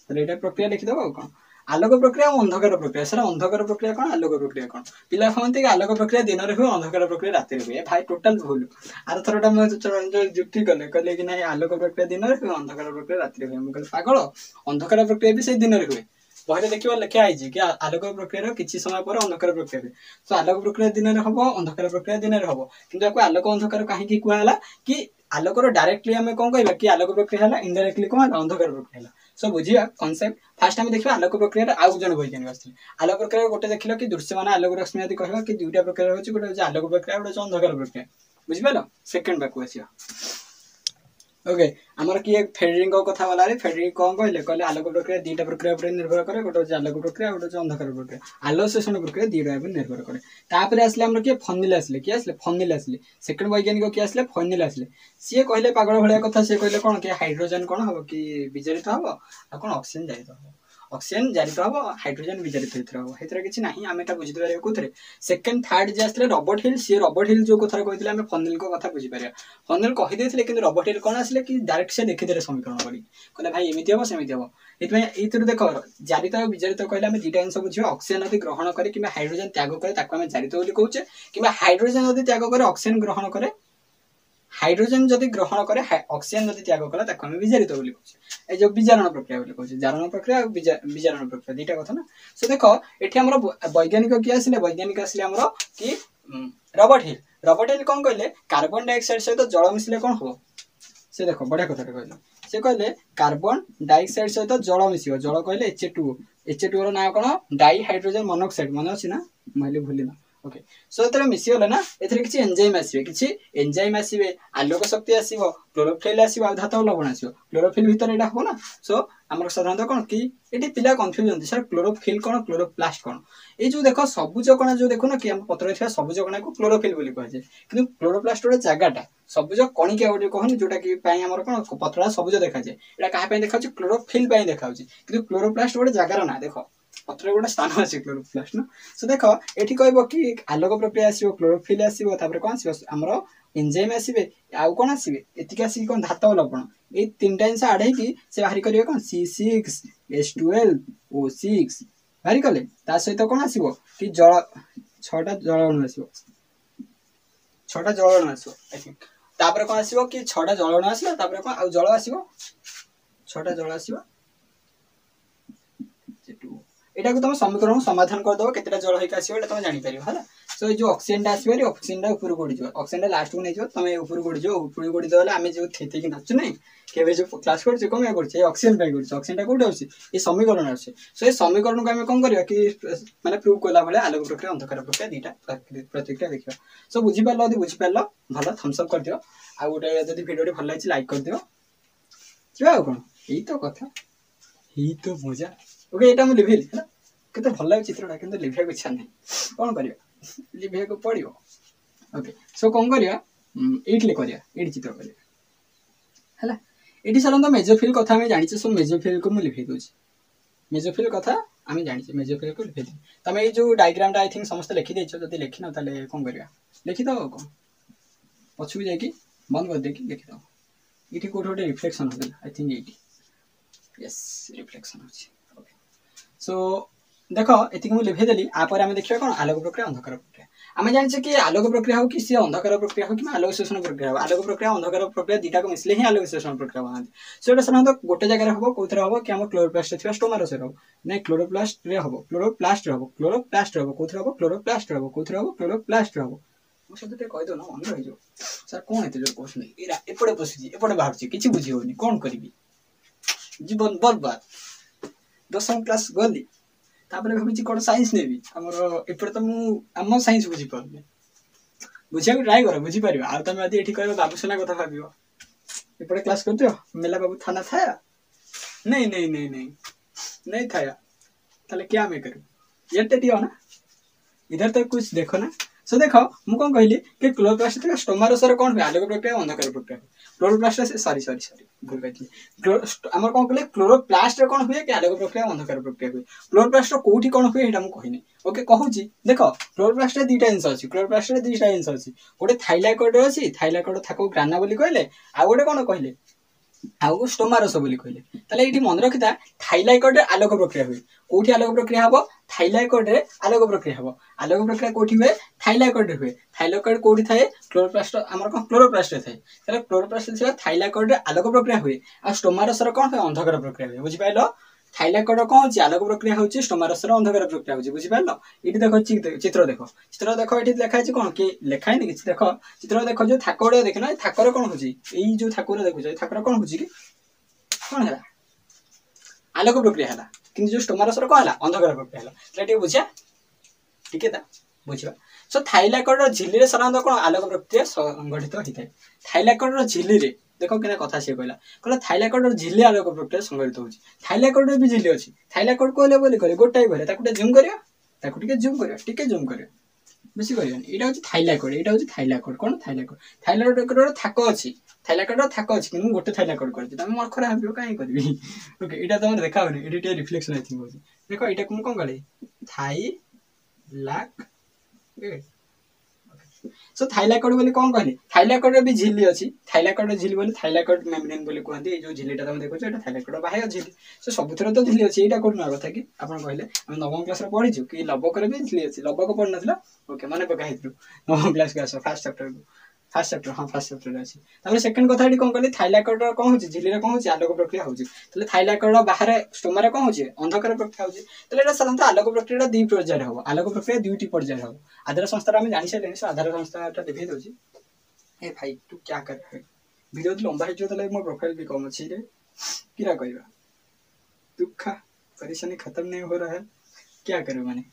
ତାହେଲେ ଏଇଟା ପ୍ରକ୍ରିୟା ଲେଖିଦବ। ଆଉ କ'ଣ? ଆଲୋକ ପ୍ରକ୍ରିୟା ଆଉ ଅନ୍ଧକାର ପ୍ରକ୍ରିୟା। ସେଟା ଅନ୍ଧକାର ପ୍ରକ୍ରିୟା କ'ଣ, ଆଲୋକ ପ୍ରକ୍ରିୟା କ'ଣ? ପିଲା କହନ୍ତି କି ଆଲୋକ ପ୍ରକ୍ରିୟା ଦିନରେ ହୁଏ, ଅନ୍ଧକାର ପ୍ରକ୍ରିୟା ରାତିରେ ହୁଏ। ଭାଇ ଟୋଟାଲ ଭୁଲ। ଆରଥରଟା ମୁଁ ଯୁକ୍ତି କହିଲେ କି ନାଇଁ ଆଲୋକ ପ୍ରକ୍ରିୟା ଦିନରେ ହୁଏ, ଅନ୍ଧକାର ପ୍ରକ୍ରିୟା ରାତିରେ ହୁଏ। ମୁଁ କହିଲି ପାଗଳ, ଅନ୍ଧକାର ପ୍ରକ୍ରିୟା ବି ସେଇ ଦିନରେ ହୁଏ। ବହିରେ ଦେଖିବ ଲେଖା ହେଇଛି କି ଆଲୋକ ପ୍ରକ୍ରିୟାର କିଛି ସମୟ ପରେ ଅନ୍ଧକାର ପ୍ରକ୍ରିୟା ହୁଏ। ତ ଆଲୋକ ପ୍ରକ୍ରିୟା ଦିନରେ ହବ, ଅନ୍ଧକାର ପ୍ରକ୍ରିୟା ଦିନରେ ହବ। କିନ୍ତୁ ଆକୁ ଆଲୋକ ଅନ୍ଧକାର କାହିଁକି କୁହାହେଲା? କି ଆଲୋକର ଡାଇରେକ୍ଟଲି ଆମେ କ'ଣ କହିବା କି ଆଲୋକ ପ୍ରକ୍ରିୟା ହେଲା, ଇନଡାଇରେକ୍ଟଲି କ'ଣ ହେଲା? ଅନ୍ଧକାର ପ୍ରକ୍ରିୟା ହେଲା। ସୋ ବୁଝିବା କନସେପ୍ଟ। ଫାଷ୍ଟ ଆମେ ଦେଖିବା ଆଲୋକ ପ୍ରକ୍ରିୟାରେ ଆଉ ଜଣେ ବୈଜ୍ଞାନିକ ଆସିଥିଲେ। ଆଲୋକ ପ୍ରକ୍ରିୟା ଗୋଟେ ଦେଖିଲ କି ଦୃଶ୍ୟମାନ ଆଲୋକ ରଶ୍ମି ଯଦି କହିବା କି ଦୁଇଟା ପ୍ରକ୍ରିୟା ହେଉଛି, ଗୋଟେ ହେଉଛି ଆଲୋକ ପ୍ରକ୍ରିୟା, ଗୋଟେ ହେଉଛି ଅନ୍ଧକାର ପ୍ରକ୍ରିୟା। ବୁଝିପାରିଲ? ସେକେଣ୍ଡ ପାଖକୁ ଆସିବା। ଓକେ, ଆମର କିଏ ଫ୍ରେଡରିକ୍ଙ୍କ କଥା ଗଲା। ଫ୍ରେଡରିକ୍ କ'ଣ କହିଲେ? କହିଲେ ଆଲୋକ ପ୍ରକ୍ରିୟା ଦିଟା ପ୍ରକ୍ରିୟା ଉପରେ ନିର୍ଭର କରେ, ଗୋଟେ ହେଉଛି ଆଲୋକ ପ୍ରକ୍ରିୟା, ଗୋଟେ ହେଉଛି ଅନ୍ଧକାର ପ୍ରକ୍ରିୟା। ଆଲୋକ ଶୋଷଣ ପ୍ରକ୍ରିୟା ଦିଟା ଉପରେ ନିର୍ଭର କରେ। ତାପରେ ଆସିଲେ ଆମର କିଏ? ଫନିଲ୍ ଆସିଲେ। କିଏ ଆସିଲେ? ଫନିଲ୍ ଆସିଲେ। ସେକେଣ୍ଡ ବୈଜ୍ଞାନିକ କିଏ ଆସିଲେ? ଫନିଲ୍ ଆସିଲେ। ସିଏ କହିଲେ ପାଗଳ ଭଳିଆ କଥା। ସିଏ କହିଲେ କ'ଣ କି ହାଇଡ୍ରୋଜେନ କ'ଣ ହବ କି ବିଜଡ଼ିତ ହବ, ଆଉ କ'ଣ ଅକ୍ସିଜେନ ଜାରିତ ହବ। ଅକ୍ସିଜେନ ଜାରିତ ହବ, ହାଇଡ୍ରୋଜେନ ବିଜଡ଼ିତ ହବ। ସେଥିରେ କିଛି ନାହିଁ। ଆମେ ଏଟା ବୁଝିପାରିବା କୋଉଥିରେ? ସେକେଣ୍ଡ ଥାର୍ଡ ଯିଏ ଆସିଥିଲେ ରବର୍ଟ ହିଲ୍। ସିଏ ରବର୍ଟ ହିଲ୍ ଯୋଉ କଥା କହିଥିଲେ ଆମେ ଫନିଲ୍ଙ୍କ କଥା ବୁଝିପାରିବା। ଫନିଲ୍ କହିଦେଇଥିଲେ, କିନ୍ତୁ ରବର୍ଟ ହିଲ୍ କ'ଣ ଆସିଲେ କି ଡାଇରେକ୍ଟ ସେ ଦେଖିଦେଲେ ସମୀକରଣ କରି, କହିଲେ ଭାଇ ଏମିତି ହବ ସେମିତି ହବ। ସେଥିପାଇଁ ଏଇଥିରୁ ଦେଖ ଜାରିତ ଆଉ ବିଜଡ଼ିତ କହିଲେ ଆମେ ଦିଟା ଜିନିଷ ବୁଝିବା। ଅକ୍ସିଜେନ ଯଦି ଗ୍ରହଣ କରେ କିମ୍ବା ହାଇଡ୍ରୋଜେନ ତ୍ୟାଗ କରେ ତାକୁ ଆମେ ଜାରିତ ବୋଲି କହୁଛେ, କିମ୍ବା ହାଇଡ୍ରୋଜେନ ଯଦି ତ୍ୟାଗ କରେ ଅକ୍ସିଜେନ ଗ୍ରହଣ କରେ, ହାଇଡ୍ରୋଜେନ ଯଦି ଗ୍ରହଣ କରେ ଅକ୍ସିଜେନ ଯଦି ତ୍ୟାଗ କଲା ତାକୁ ଆମେ ବିଜାରିତ ବୋଲି କହୁଛେ। এই ଯୋଉ ବିଜାରଣ ପ୍ରକ୍ରିୟା ବୋଲି କହୁଛେ। ଜାରଣ ପ୍ରକ୍ରିୟା ଆଉ ବିଜାରଣ ପ୍ରକ୍ରିୟା ଦିଟା କଥା ନା। ସୋ ଦେଖ ଏଠି ଆମର ବୈଜ୍ଞାନିକ କିଏ ଆସିଲେ? ବୈଜ୍ଞାନିକ ଆସିଲେ ଆମର କି ରବର୍ଟ ହିଲ୍। ରବର୍ଟ ହିଲ୍ କ'ଣ କହିଲେ? କାର୍ବନ ଡାଇଅକ୍ସାଇଡ ସହିତ ଜଳ ମିଶିଲେ କ'ଣ ହବ? ସେ ଦେଖ ବଢିଆ କଥାଟା କହିଲେ। ସେ କହିଲେ କାର୍ବନ ଡାଇଅକ୍ସାଇଡ ସହିତ ଜଳ ମିଶିବ। ଜଳ କହିଲେ H2O। H2O ର ନାଁ କ'ଣ? ଡାଇ ହାଇଡ୍ରୋଜେନ ମନୋକ୍ସାଇଡ। ମନେ ଅଛି ନା? ମୁଁ ଭୁଲିନ। ଓକେ, ସୋ ଯେତେବେଳେ ମିଶିଗଲେ ନା ଏଥିରେ କିଛି ଏନଜାଇମ୍ ଆସିବେ, ଆଲୋକ ଶକ୍ତି ଆସିବ, କ୍ଲୋରୋଫିଲ୍ ଆସିବ ଆଉ ଧାତବ ଲବଣ ଆସିବ। କ୍ଲୋରୋଫିଲ୍ ଭିତରେ ଏଇଟା ହବ ନା। ସୋ ଆମର ସାଧାରଣତଃ କ'ଣ କି ଏଠି ପିଲା କନଫ୍ୟୁଜ ହୁଅନ୍ତି, ସାର୍ କ୍ଲୋରୋଫିଲ୍ କ'ଣ, କ୍ଲୋରୋପ୍ଲାଷ୍ଟ କ'ଣ? ଏଇ ଯୋଉ ଦେଖ ସବୁଜ କଣା ଯୋଉ ଦେଖୁନ କି ଆମ ପତ୍ରରେ ଥିବା ସବୁଜ କଣାକୁ କ୍ଲୋରୋଫିଲ୍ ବୋଲି କୁହାଯାଏ। କିନ୍ତୁ କ୍ଲୋରୋପ୍ଲାଷ୍ଟ ଗୋଟେ ଜାଗାଟା, ସବୁଜ କଣିକା ଗୋଟେ କହନି, ଯୋଉଟା କି ପାଇଁ ଆମର କ'ଣ ପତ୍ରଟା ସବୁଜ ଦେଖାଯାଏ। ଏଇଟା କାହା ପାଇଁ ଦେଖାଯାଉଛି? କ୍ଲୋରୋଫିଲ୍ ପାଇଁ ଦେଖାଯାଉଛି। କିନ୍ତୁ କ୍ଲୋରୋପ୍ଲାଷ୍ଟ ଗୋଟେ ଜାଗାର ନାଁ। ଦେଖ ପତ୍ରରେ ଗୋଟେ ସ୍ଥାନ ଅଛି କ୍ଲୋରୋପ୍ଲାଷ୍ଟ ନା। ସୋ ଦେଖ ଏଠି କହିବ କି ଆଲୋକ ପ୍ରକ୍ରିୟା ଆସିବ, କ୍ଲୋରୋଫିଲ୍ ଆସିବ, ତାପରେ କ'ଣ ଆସିବ? ଆମର ଏନଜାଇମ୍ ଆସିବେ, ଆଉ କ'ଣ ଆସିବେ? ଏତିକି ଆସିକି କ'ଣ ଧାତବ ଲବଣ। ଏଇ ତିନିଟା ଜିନିଷ ଆଡ୍ ହେଇକି ସେ ବାହାରି କରିବେ କ'ଣ? C6H12O6 ବାହାରି କଲେ। ତା ସହିତ କ'ଣ ଆସିବ? କି ଜଳ, 6ଟା ଜଳ ଅଣୁ ଆସିବ। 6ଟା ଜଳ ଅଣୁ ଆସିବ ଆଇ ଥିଙ୍କ। ତାପରେ କ'ଣ ଆସିବ? କି 6ଟା ଜଳ ଅଣୁ ଆସିବ, ତାପରେ କ'ଣ ଆଉ ଜଳ ଆସିବ, 6ଟା ଜଳ ଆସିବ। ଏଟାକୁ ତମେ ସମୀକରଣ ସମାଧାନ କରିଦବ, କେତେଟା ଜଳ ହେଇକି ଆସିବ ଏଟା ତମେ ଜାଣିପାରିବ ହେଲା। ସୋ এই ଯୋଉ ଅକ୍ସିଜେନଟା ଆସିବ, ଅକ୍ସିଜେନଟା ଉପରକୁ ଉଡ଼ିଯିବ, ଅକ୍ସିଜେନଟା ଲାଷ୍ଟକୁ ନେଇଯିବ, ତମେ ଉପରକୁ ଉଡ଼ିଯିବ। ଉପରକୁ ଉଡ଼ିଯିବ ହେଲେ ଆମେ ଯୋଉ ଥେଇକି ନାଚୁ ନାହିଁ କେବେ ଯୋଉ କ୍ଲାସ୍ କରୁଛୁ କ'ଣ ପାଇଁ କରୁଛୁ? ଏଇ ଅକ୍ସିଜେନ ପାଇଁ କରୁଛୁ। ଅକ୍ସିଜେନଟା କୋଉଠି ଆସୁଛି? ଏଇ ସମୀକରଣ ଆସୁଛି। ସୋ এই ସମୀକରଣକୁ ଆମେ କ'ଣ କରିବା କି ମାନେ ପ୍ରୁଭ୍ କଲା ଭଳିଆ ଆଲୋକ ପ୍ରକ୍ରିୟା ଅନ୍ଧକାର ପ୍ରକ୍ରିୟା ଦିଟା ପ୍ରତିକ୍ରିୟା ଦେଖିବା। ସୋ ବୁଝିପାରିଲ? ଯଦି ବୁଝିପାରିଲ ଭଲ ଥମ୍ସ ଅପ୍ କରିଦିଅ। ଆଉ ଗୋଟେ ଯଦି ଭିଡ଼ିଓଟି ଭଲ ଲାଗିଛି ଲାଇକ୍ କରିଦିଅ। ଯିବା ଆଉ କ'ଣ, ଏଇ ତ କଥା, ଏଇ ତ ମଜା। ଓକେ, ଏଇଟା ମୁଁ ଲିଭେଇଲି ହେଲା। କେତେ ଭଲ ଲାଗେ ଚିତ୍ରଟା, କିନ୍ତୁ ଲିଭିବାକୁ ଇଚ୍ଛା ନାହିଁ। କ'ଣ କରିବା, ଲିଭିବାକୁ ପଡ଼ିବ। ଓକେ, ସୋ କ'ଣ କରିବା? ଏଇଠି କରିବା, ଏଇଠି ଚିତ୍ର କରିବା ହେଲା। ଏଠି ସାଧାରଣତଃ ମେଜୋଫିଲ୍ କଥା ଆମେ ଜାଣିଛେ। ସୋ ମେଜୋଫିଲ୍କୁ ମୁଁ ଲିଭେଇ ଦେଉଛି। ମେଜୋଫିଲ୍ କଥା ଆମେ ଜାଣିଛେ, ମେଜୋଫିଲ୍କୁ ଲିଭେଇ ଦେବି। ତମେ ଏଇ ଯୋଉ ଡାଇଗ୍ରାମଟା ଆଇ ଥିଙ୍କ ସମସ୍ତେ ଲେଖିଦେଇଛ। ଯଦି ଲେଖିନ ତାହେଲେ କ'ଣ କରିବା? ଲେଖିଦବ ଆଉ କ'ଣ, ପଛକୁ ଯାଇକି ବନ୍ଦ କରିଦେଇକି ଲେଖିଦବ। ଏଇଠି କୋଉଠି ଗୋଟେ ରିଫ୍ଲେକ୍ସନ୍ ହେଉଥିଲା ଆଇ ଥିଙ୍କ, ଏଇଠି ୟେସ୍ ରିଫ୍ଲେକ୍ସନ୍ ଅଛି। ଓକେ, ସୋ देख ये मुझे लिभेदेली आपर आम देखा कौन आलोक प्रक्रिया अंधकार प्रक्रिया आम जाने कि आलोक प्रक्रिया हो कि सी अंधकार प्रक्रिया हो कि आलोक विश्लेषण प्रक्रिया हो आलोक प्रक्रिया अंधकार प्रक्रिया दुटा को मिसले ही आलोक विश्लेषण प्रक्रिया बनाते सो साधारणतः गोटे जगह हम कौन हम कि क्लोरोप्लास्ट स्टोमारस हम ना क्लोरोप्लास्ट हम क्लोरोप्लास्ट हम क्लोरोप्लास्ट हम कौन हम क्लोरोप्लास्ट हम कौन हम क्लोरोप्लास्ट हम मुझे कहीदो ना मन रही सर कौन एत जो क्वेश्चन एपटे पशुची एपटे बाहर किसी बुझी होनी कौन करी जीवन बर्बाद 10वीं क्लास गली तापर भावी कौन साइंस नेबी आमर एपटे तो मुझ साइंस बुझी पारे बुझा ट्राए कर बुझीपर आ तुम यदि ये कह बाबूसेना कथा भाव एपटे क्लास कर दियो मेला बाबू थाना थाया नहीं नहीं नहीं नहीं नहीं थाया ताले क्या मैं करूँ ये दियो ना इधर तो कुछ देखो ना सो देख मुझे कौन कहली कि क्लोरोप्लास्ट स्टोमारसर कौन हुए आलोक प्रक्रिया अंधकार प्रक्रिया क्लोरोप्लास्ट सॉरी सॉरी सॉरी भूल कहती आम कौन कहले क्लोरोप्लास्ट कौन हुए कि आलोक प्रक्रिया अंधकार प्रक्रिया हुए क्लोरोप्लास्ट कौटी कौन हुए यहाँ मुझे कहनी ओके कहूँ देख क्लोरोप्लास्ट दुईटा जिन अच्छी क्लोरोप्लास्ट दुईटा जिन अच्छी गोटे थाइलाकॉइड अच्छी थाइलाकॉइड थाको ग्राना बोली कहले आ गोटे कौन कहले आउ स्टोमारस बोली कहले ताले ये मन रखिता थाइलाकॉइड आलोक प्रक्रिया हुए कौटी आलोक प्रक्रिया हम थाइलाकॉइड रे आलोक प्रक्रिया हम आलोक प्रक्रिया कौटी हुए थाइलाकॉइड हुए थाइलाकॉइड कौटी थाए क्लोरोप्लास्ट आमर कौन क्लोरोप्लास्ट थाए ताले क्लोरोप्लास्ट थाइलाकॉइड रे आलोक प्रक्रिया हुए आ स्टोमारस कौन हुए अंधकार प्रक्रिया हुए बुझी पाइल थाइलाकॉइड कौन होची आलोक प्रक्रिया होची स्टोमारस अंधकार प्रक्रिया होची बुझी पाइल ये देखो चित्र देखो ये लिखा है कौन कि लिखा है किसी देख चित्र देखो जो थाक गुड़ा देख ना थाकर कौन होची यही जो थाकुर देखुछ थाकर कौन होची कि कौन है आलोक प्रक्रिया है कि जो स्टोमारस कौन है अंधकार प्रक्रिया है बुझा ठीक है बुझा सो थाइलाकॉइड झिल्ली रे साधारणतः कौन आलोक प्रक्रिया संगठित होता है थाइलाकॉइड झिल्ली रे देखो कि कथा सी कहला थाइलाकॉइड झिल्ली आलोक प्रक्रिया संगठित होची थाइलाकॉइड भी झिल्ली अच्छी थाइलाकॉइड कहले बोली कहले गोटाई कहले ताकू जूम करिया टिके जूम करिया बेसी करियानी एटा होची थाइलाकॉइड कौन थाइलाकॉइड थाक अच्छी थाइलाकॉइड थाक अच्छी कि गोटे थाइलाकॉइड करछि तमे मन खरा हबियो काई करबी ओके एटा तुम देखा होनी एटी टे रिफ्लेक्शन आई थिंक होची देखो एटा को कोन कहले थाइलाक सो थाइलाकॉइड बोली कौन कहले थाइलाकॉइड भी झिल्ली अच्छी थाइलाकॉइड झिल्ली बोली थाइलाकॉइड मेम्ब्रेन बोली कहते ये जो झिल्लीटा तुम देखो ये थाइलाकॉइड बाह्य झिल्ली सो सबुथर तो झिल्ली अच्छी एटा कोन कथा कि आपण कहले हम 9वीं क्लास रे पढिछु कि लबक रे भी झिल्ली अच्छी लबक पढ नथिला ओके माने पका हेतु 9वीं क्लास के आसो फर्स्ट चैप्टर हाँ फर्स्ट चैप्टर अच्छी तापर सेकंड कथा कौन कहले थाइलाकॉइड कौन होची झिल्ली रे कौन होची आलोक प्रक्रिया होची तले थाइलाकॉइड बाहर स्टोमा कौन होची अंधकार प्रक्रिया होची तले एटा साधारणतः आलोक प्रक्रिया दुई पर्याय हो आलोक प्रक्रिया दुईटी पर्याय हो आधार संस्था हम जानि सारे आधार संस्था देखे दोची ए भाई तू क्या कर रहा है वीडियो तो लंबा हिजो तले मो प्रोफाइल भी कम अछि रे किरा कहबा दुख परेशानी खत्म नहीं हो रहा है क्या करू माने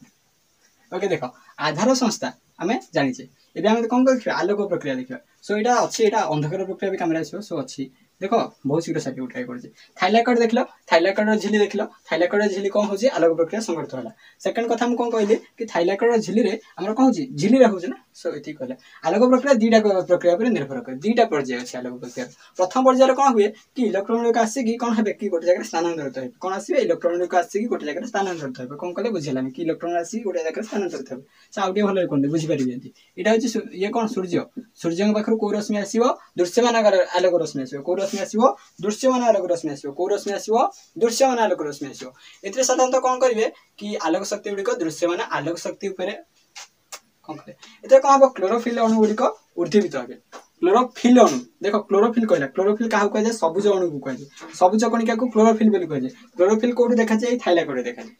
ओके देखो आधार संस्था आमे जानिछे एबे आमे कोन देखिबा आलोक प्रक्रिया देखिबा सो एटा अछि एटा अंधकार प्रक्रिया भी कैमरा आछो सो अछि देखो बहुत शीघ्र साथी उठाई करछे थाइलाकॉइड देखलो थाइलाकॉइड झिल्ली देखलो थाइलाकॉइड झिल्ली कोन होची आलोक प्रक्रिया संगठित होला सेकंड कथा हम कोन कहले कि थाइलाकॉइड झिल्ली रे हमर कोन होची झिल्ली रे होची ना सो एति कहले आलोक प्रक्रिया दुईटा प्रक्रिया पर निर्भर करे दुईटा पर्याय अछि आलोक प्रक्रिया प्रथम पर्याय रे कोन हुए कि इलेक्ट्रॉन को आसी कि कोन हेबे कि गोटे जगह स्थानांतरित होय कोन आसी इलेक्ट्रॉन को आसी कि गोटे जगह स्थानांतरित होय कोन कहले बुझिलानी कि इलेक्ट्रॉन आसी गोटे जगह स्थानांतरित होय से आउडी भलो कोन बुझि परिबेंती एटा होची ये कोन सूर्य पाखर को रश्मि आसीबो दृश्यमान आलोक रश्मि आसीबो को रश्मि आसीबो दृश्यमान आलोक रश्मि आसीबो को रश्मि आसीबो दृश्यमान आलोक रश्मि आसीबो एतरे साधारणतः कोन करिवे कि आलोक शक्ति गुडी को दृश्यमान आलोक शक्ति ऊपर कोन करे एतरे कोन हो क्लोरोफिल अणु गुडी को उद्दीपित होबे क्लोरोफिल अणु देखो क्लोरोफिल कहला क्लोरोफिल काहू कहजे सबुज अणु को कहजे सबुज कणिका को क्लोरोफिल बोली कहजे क्लोरोफिल कोड देखा जाय थाइलाकॉइड देखा जाय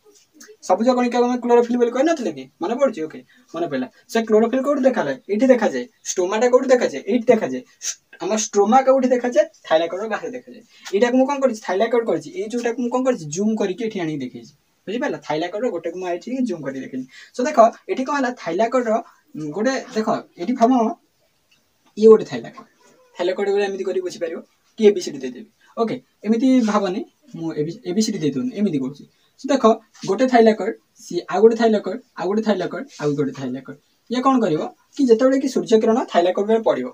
सबुज कणिका को क्लोरोफिल बोली कह नथले कि माने पड़छि ओके माने पहला से क्लोरोफिल कोड देखाले एठी देखा जाय स्टोमाटा कोड देखा जाय एठी देखा जाय हम स्ट्रोमा कोड देखा जाय थाइलाकॉइड बाहर देखा जाय एटा को कोन करछि थाइलाकॉइड करछि ए जोटा को कोन करछि जूम करके एठी आनी देखै छी बुझि पाला थाइलाकॉइड गोटे को आइछि जूम करि देखै सो देखो एठी कोन हला थाइलाकॉइड गोटे देखो एठी भामो ये गोटे थाइलाकॉइड गोटे एमिति करि बुझि पारियो कि एबीसीडी दे देबी ओके एमिति भाबनी मु एबीसीडी दे दोन एमिति करछि सो देखो गोटे थाइलाकॉइड सी आ गोटे थाइलाकॉइड आ गोटे थाइलाकॉइड आ गोटे थाइलाकॉइड ये कोन करिवो कि जेतेबेले कि सूर्य किरण थाइलाकॉइड रे पड़िवो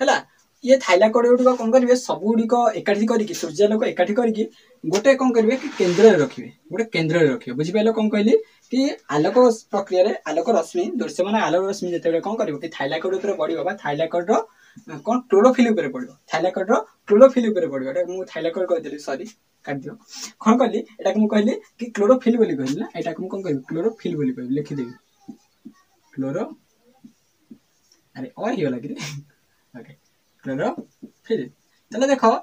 हला ये थाइलाकॉइड गुडी कोन करिवे सब गुडी को एकाठी करी कि सूर्यालोक एकाठी करी कि गोटे कोन करिवे कि केंद्र रे रखिवे गोटे केंद्र रे रखिवे बुझि पाइलो कोन कहली कि आलोक प्रक्रिया रे आलोक रश्मि दृश्यमान आलोक रश्मि जेतेबेले कोन करिवो कि थाइलाकॉइड ऊपर पड़िवो बा थाइलाकॉइड रो कौन क्लोरोफिल ऊपर पड़ो थाइलाकोइड रो क्लोरोफिल ऊपर पड़ो एटा मु थाइलाकोइड कह देली सॉरी काट दियो कोन कहली एटा मु कहली कि क्लोरोफिल बोली कहली ना एटा मु कोन कहली क्लोरोफिल बोली कहली लिखि देबी क्लोरो अरे और हियो लागी रे ओके क्लोरोफिल तले देखो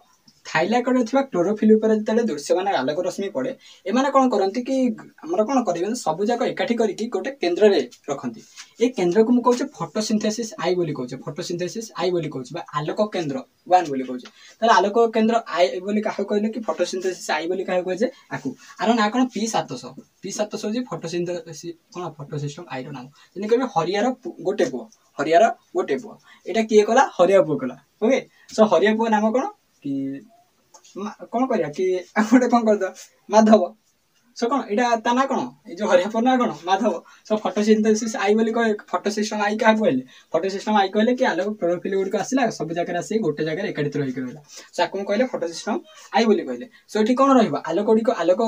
थाइलाकोइड थिबा क्लोरोफिल ऊपर जतले दृश्यमान आलोक रश्मि पड़े एमाने कोन करंती कि हमर कोन करिबे सब जाक एकाठी करिकि गोटे केंद्र रे रखंती ए केंद्र को मु कहूचे फोटोसिंथेसिस आई बोली कहूचे फोटोसिंथेसिस आई बोली कहूचे बा आलोक केंद्र 1 बोली कहूचे तले आलोक केंद्र आई बोली काहे कहले कि फोटोसिंथेसिस आई बोली काहे कहजे आकु आरो ना कोन P700 जे फोटोसिंथेसिस कोन फोटो सिस्टम आई रो नाम जने कहबे हरियार गोटे पुओ एटा किए कला हरिया पुओ कला ओके सो हरिया पुओ नाम कोन कि कौन करिया कि गोटे कौन कर माधव सो कौन एटा ता ना कौन ए जो हरियापुर ना कौन माधव सो फोटोसिंथेसिस आई बोली कहे फोटो सिस्टम आई क्या कहले फोटो सिस्टम आई कहले कि आलोक क्लोरोफिल गुड आसला सब जगह आसी गोटे जगह एकाठी रही रहला सो आकु कहले फोटो सिस्टम आई बोली कहले सो एठी कौन रहइबा आलोक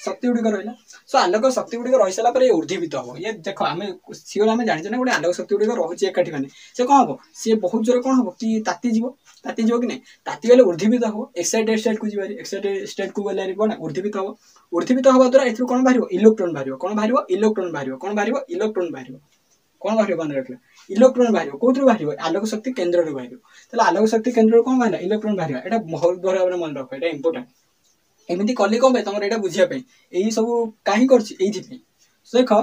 शक्ति गुडी रहइला सो आलोक शक्ति गुडी रहि साला पर ऊर्ध्ववित हो ये देखो आमे सियोर आमे जानि ना गोटे आलोक शक्ति गुडी रहउची एकाठी माने से कौन हो से बहुत जोर कौन हो कि ताती जीवो कि नहीं ताती गले ऊर्ध्ववित हो एक्साइटेड स्टेट को जीवारी एक्साइटेड स्टेट को गले कोन ऊर्ध्ववित हवा द्वारा एथु कोन बाहिरो इलेक्ट्रॉन बाहिरो कोन बाहिरो इलेक्ट्रॉन बाहिरो कोन बाहिरो इलेक्ट्रॉन बाहिरो कोन बाहिरो बन रखला इलेक्ट्रॉन बाहिरो कोथु बाहिरो आलोक शक्ति केंद्र रो बाहिरो तले आलोक शक्ति केंद्र रो कोन बाहिरो इलेक्ट्रॉन बाहिरो एटा बहुत बड़ा भाबरे मन रखो एटा इंपोर्टेंट एमिति कली कोन बे तमर एटा बुझिया पे एई सब काहे करछि एई थि सो देखो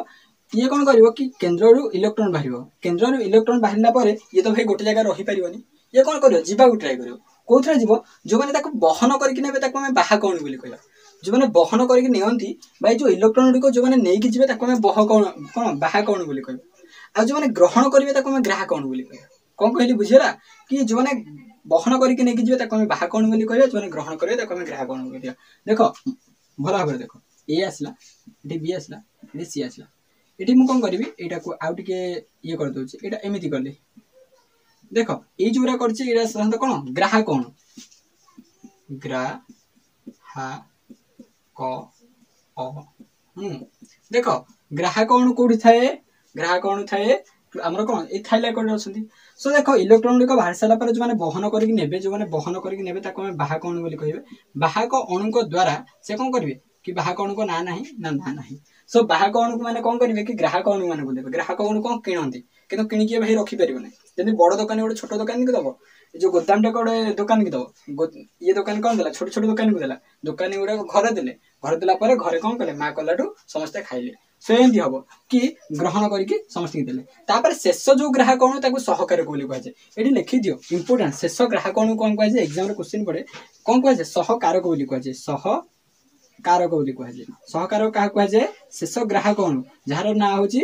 ये कौन करिवो कि केंद्र रो इलेक्ट्रॉन बाहिरो केंद्र रो इलेक्ट्रॉन बाहिरला परे ये तो भाई गोटे जगह रही परिवनी ये कौन करिवो जीवा को ट्राई करिवो कोथरा जीवो जो माने ताको बहन करके नेबे ताको हम बाहा कोन बोली कहला जो माने बहन करके नियंती भाई जो इलेक्ट्रॉन को जो माने नेई कि जिवे ताको हम बह कोन बाहा कोन बोली कहबो आ जो माने ग्रहण करिवे ताको हम ग्राह कोन बोली कहबो कोन कहली बुझियला कि जो माने बहन करके नेई कि जिवे ताको हम बाहा कोन बोली कहबो जो माने ग्रहण करिवे ताको हम ग्राह कोन बोली कहबो देखो भला भाबरे देखो ए आसला एटी बी आसला एटी सी आसला एटी मु कोन करिवि एटा को आउ टिके ये कर दोछि एटा एमिति करले देखो ये जोरा करछि एटा साधारणतः कोन ग्राह कोन ग्राहा क अ देखो ग्राह कोन कोठी थाए ग्राह कोन थाए हमर कोन ए थाइलाकोइड अछंती सो देखो इलेक्ट्रॉन को बाहर साला पर जो माने बहन करके नेबे जो माने बहन करके नेबे ताको हम बाहा कोन बोली कहिबे बाहा को अणु को द्वारा से कोन करबे कि बाहा कोन को ना नाही सो बाहा कोन को माने कोन करबे कि ग्राहक अणु माने बोलबे ग्राहक अणु कोन किनंती किंतु किनि के भाई रखि परिबो नै जने बड़ दुकान गोटे छोट दुकान के दबो जो गोदाम टे कोडे दुकान के दबो ये दुकान कोन देला छोट छोट दुकान को देला दुकानी गुडा घर देला पर घरे कोन कले मा कलाटू समस्त खाइले सो एंती हबो कि ग्रहण करके समस्त के देले तापर शेष जो ग्राहक कोन ताको सहकारक बोली कहै छै एठी लिखि दियो इंपोर्टेंट शेष ग्राहक कोन कोन कहै छै एग्जाम रे क्वेश्चन पड़े कोन कहै छै सहकारक बोली कहै छै सहकारक बोली कहै छै सहकारक का कहै छै शेष ग्राहक कोन जहार ना होची